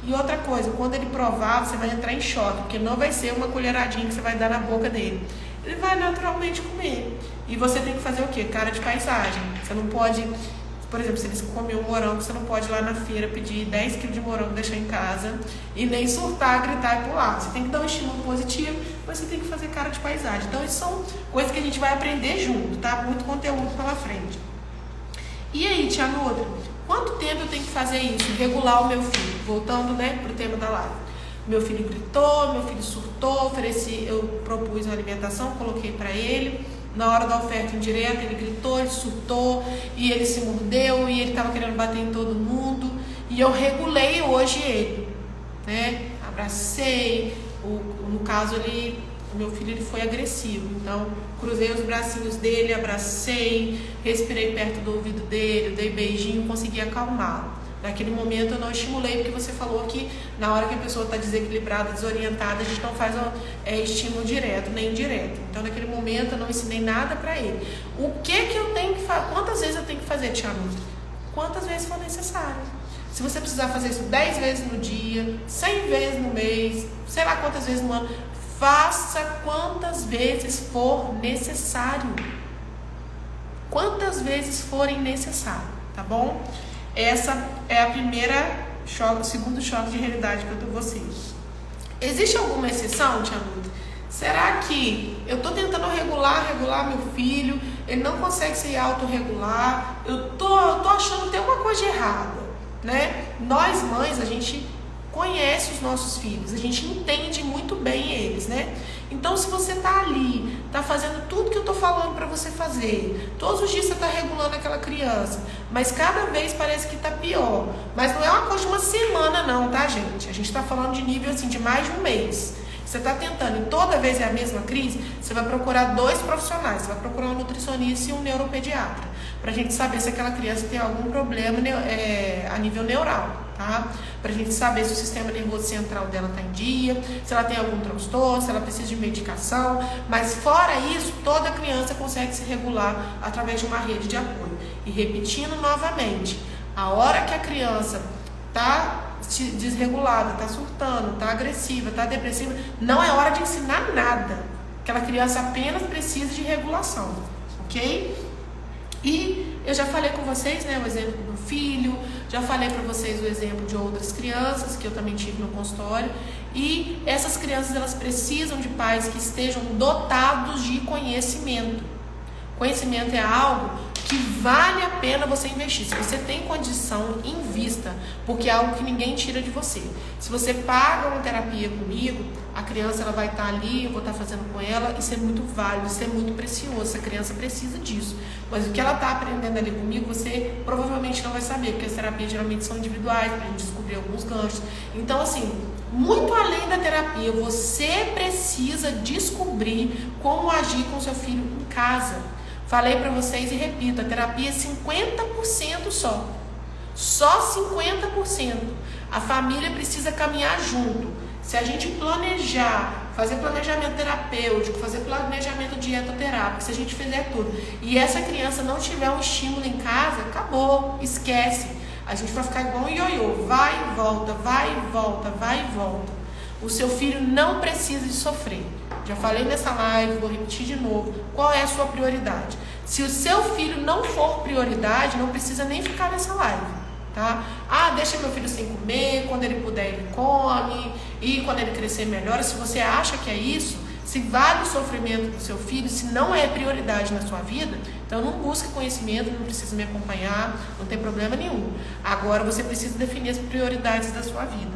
E outra coisa, quando ele provar, você vai entrar em choque, porque não vai ser uma colheradinha que você vai dar na boca dele. Ele vai naturalmente comer. E você tem que fazer o quê? Cara de paisagem. Você não pode, por exemplo, se eles comer um morango, você não pode ir lá na feira pedir 10 kg de morango, deixar em casa, e nem surtar, gritar e pular. Você tem que dar um estímulo positivo, mas você tem que fazer cara de paisagem. Então, isso são coisas que a gente vai aprender junto, tá? Muito conteúdo pela frente. E aí, tia Nutri, quanto tempo eu tenho que fazer isso? Regular o meu filho. Voltando, né, pro tema da live. Meu filho gritou, meu filho surtou, eu propus uma alimentação, coloquei para ele. Na hora da oferta indireta, ele gritou, ele surtou, e ele se mordeu, e ele estava querendo bater em todo mundo. E eu regulei hoje ele, né? Abracei, no caso o meu filho ele foi agressivo, então cruzei os bracinhos dele, abracei, respirei perto do ouvido dele, dei beijinho, consegui acalmá-lo. Naquele momento eu não estimulei, porque você falou que na hora que a pessoa está desequilibrada, desorientada, a gente não faz estímulo direto nem indireto. Então naquele momento eu não ensinei nada para ele. O que eu tenho que fazer? Quantas vezes eu tenho que fazer, tia Nutri? Quantas vezes for necessário. Se você precisar fazer isso 10 vezes no dia, 100 vezes no mês, sei lá quantas vezes no ano, faça quantas vezes for necessário. Quantas vezes forem necessário, tá bom? Essa é o segundo choque de realidade que eu dou a vocês. Existe alguma exceção, tia Nutri? Será que eu estou tentando regular meu filho, ele não consegue se autorregular, eu tô achando que tem uma coisa de errada, né? Nós mães, a gente conhece os nossos filhos, a gente entende muito bem eles, né? Então, se você tá ali, tá fazendo tudo que eu tô falando para você fazer, todos os dias você tá regulando aquela criança, mas cada vez parece que tá pior. Mas não é uma coisa de uma semana não, tá, gente? A gente tá falando de nível assim de mais de um mês. Você tá tentando e toda vez é a mesma crise, você vai procurar 2 profissionais, você vai procurar um nutricionista e um neuropediatra, pra gente saber se aquela criança tem algum problema a nível neural, tá? Pra gente saber se o sistema nervoso central dela tá em dia, se ela tem algum transtorno, se ela precisa de medicação. Mas fora isso, toda criança consegue se regular através de uma rede de apoio. E repetindo novamente, a hora que a criança tá desregulada, tá surtando, tá agressiva, tá depressiva, não é hora de ensinar nada. Aquela criança apenas precisa de regulação, ok? E eu já falei com vocês, né, o exemplo do filho, já falei para vocês o exemplo de outras crianças que eu também tive no consultório. E essas crianças, elas precisam de pais que estejam dotados de conhecimento. Conhecimento é algo que vale a pena você investir. Se você tem condição, invista, porque é algo que ninguém tira de você. Se você paga uma terapia comigo, a criança ela vai estar ali, eu vou estar fazendo com ela, isso é muito válido, isso é muito precioso, essa criança precisa disso. Mas o que ela está aprendendo ali comigo, você provavelmente não vai saber, porque as terapias geralmente são individuais, para a gente descobrir alguns ganchos. Então, assim, muito além da terapia, você precisa descobrir como agir com seu filho em casa. Falei para vocês e repito, a terapia é 50% só. Só 50%. A família precisa caminhar junto. Se a gente planejar, fazer planejamento terapêutico, fazer planejamento dietoterápico, se a gente fizer tudo, e essa criança não tiver um estímulo em casa, acabou, esquece. A gente vai ficar igual um ioiô, vai e volta, vai e volta, vai e volta. o seu filho não precisa de sofrer. Já falei nessa live, vou repetir de novo. Qual é a sua prioridade? Se o seu filho não for prioridade, não precisa nem ficar nessa live, tá? Ah, deixa meu filho sem comer, quando ele puder ele come, e quando ele crescer melhora. Se você acha que é isso, se vale o sofrimento do seu filho, se não é prioridade na sua vida, então não busque conhecimento, não precisa me acompanhar, não tem problema nenhum. Agora você precisa definir as prioridades da sua vida,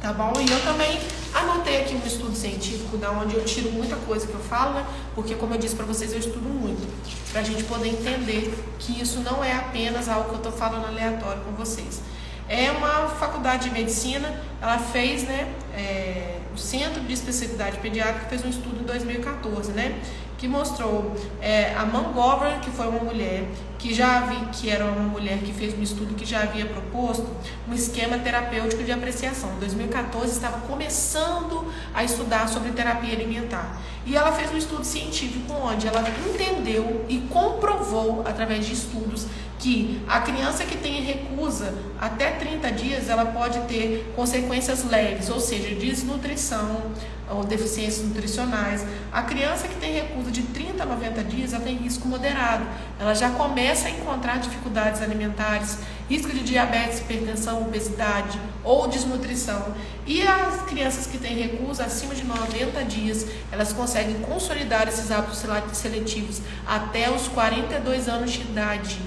tá bom? E eu também anotei aqui um estudo científico, da onde eu tiro muita coisa que eu falo, né? Porque como eu disse para vocês, eu estudo muito, pra gente poder entender que isso não é apenas algo que eu tô falando aleatório com vocês. É uma faculdade de medicina, ela fez, né, o Centro de Especialidade Pediátrica fez um estudo em 2014, né, que mostrou a McGovern, que foi uma mulher que era uma mulher que fez um estudo que já havia proposto um esquema terapêutico de apreciação. Em 2014 estava começando a estudar sobre terapia alimentar. E ela fez um estudo científico onde ela entendeu e comprovou, através de estudos, que a criança que tem recusa até 30 dias, ela pode ter consequências leves, ou seja, desnutrição ou deficiências nutricionais. A criança que tem recusa de 30 a 90 dias, ela tem risco moderado. Ela já começa a encontrar dificuldades alimentares, risco de diabetes, hipertensão, obesidade ou desnutrição. E as crianças que têm recusa acima de 90 dias, elas conseguem consolidar esses hábitos seletivos até os 42 anos de idade.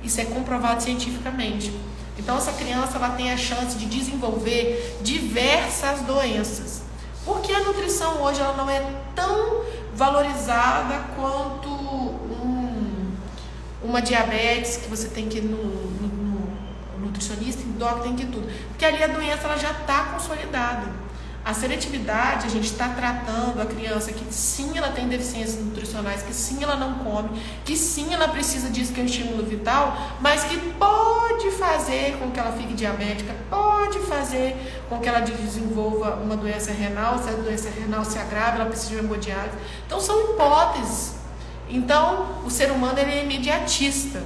Isso é comprovado cientificamente. Então essa criança ela tem a chance de desenvolver diversas doenças. Porque a nutrição hoje ela não é tão valorizada quanto uma diabetes, que você tem que ir no nutricionista, endócrino, tem que ir tudo. Porque ali a doença ela já está consolidada. A seletividade, a gente está tratando a criança que sim, ela tem deficiências nutricionais, que sim, ela não come, que sim, ela precisa disso, que é um estímulo vital, mas que pode fazer com que ela fique diabética, pode fazer com que ela desenvolva uma doença renal, se a doença renal se agrava, ela precisa de uma hemodiálise. Então, são hipóteses. Então, o ser humano ele é imediatista.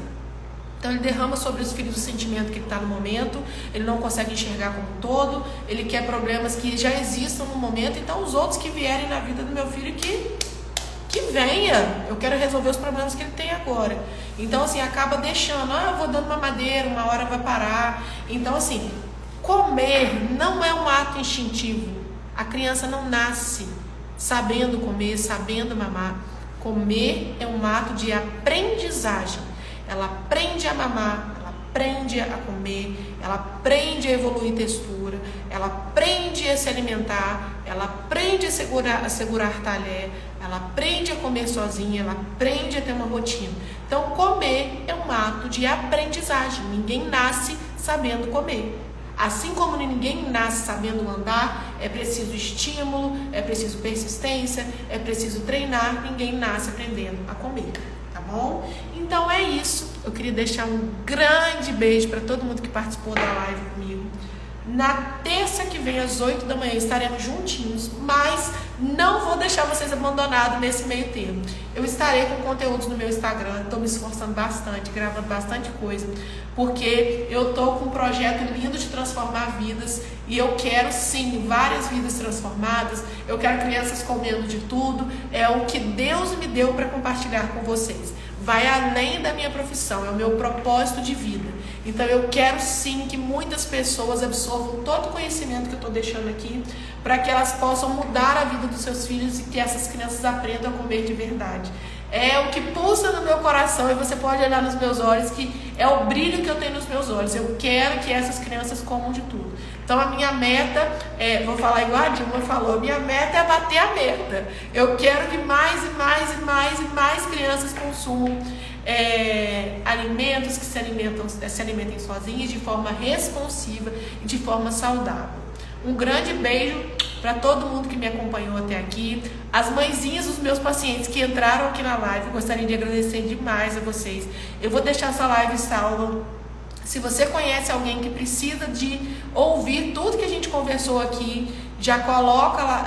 Então ele derrama sobre os filhos o sentimento que ele está no momento, ele não consegue enxergar como um todo, ele quer problemas que já existam no momento, então os outros que vierem na vida do meu filho que venha, eu quero resolver os problemas que ele tem agora. Então assim, acaba deixando, eu vou dando mamadeira, uma hora vai parar. Então assim, comer não é um ato instintivo, a criança não nasce sabendo comer, sabendo mamar. Comer é um ato de aprendizagem. Ela aprende a mamar, ela aprende a comer, ela aprende a evoluir textura, ela aprende a se alimentar, ela aprende a segurar talher, ela aprende a comer sozinha, ela aprende a ter uma rotina. Então, comer é um ato de aprendizagem. Ninguém nasce sabendo comer. Assim como ninguém nasce sabendo andar, é preciso estímulo, é preciso persistência, é preciso treinar, ninguém nasce aprendendo a comer. Tá bom? Então é isso. Eu queria deixar um grande beijo para todo mundo que participou da live comigo. Na terça que vem, às 8 da manhã, estaremos juntinhos, mas não vou deixar vocês abandonados nesse meio termo. Eu estarei com conteúdos no meu Instagram, estou me esforçando bastante, gravando bastante coisa, porque eu estou com um projeto lindo de transformar vidas e eu quero sim várias vidas transformadas. Eu quero crianças comendo de tudo, é o que Deus me deu para compartilhar com vocês. Vai além da minha profissão, é o meu propósito de vida. Então eu quero sim que muitas pessoas absorvam todo o conhecimento que eu estou deixando aqui, para que elas possam mudar a vida dos seus filhos e que essas crianças aprendam a comer de verdade. É o que pulsa no meu coração e você pode olhar nos meus olhos, que é o brilho que eu tenho nos meus olhos. Eu quero que essas crianças comam de tudo. Então a minha meta, vou falar igual a Dilma falou, minha meta é bater a meta. Eu quero que mais e mais e mais e mais crianças consumam alimentos que se alimentem sozinhos de forma responsiva e de forma saudável. Um grande beijo para todo mundo que me acompanhou até aqui. As mãezinhas dos meus pacientes que entraram aqui na live, eu gostaria de agradecer demais a vocês. Eu vou deixar essa live salva. Se você conhece alguém que precisa de ouvir tudo que a gente conversou aqui, já coloca lá,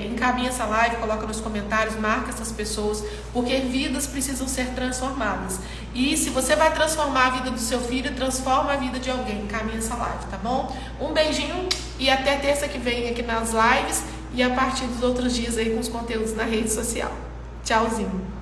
encaminha essa live, coloca nos comentários, marca essas pessoas, porque vidas precisam ser transformadas. E se você vai transformar a vida do seu filho, transforma a vida de alguém. Caminha essa live, tá bom? Um beijinho e até terça que vem aqui nas lives e a partir dos outros dias aí com os conteúdos na rede social. Tchauzinho.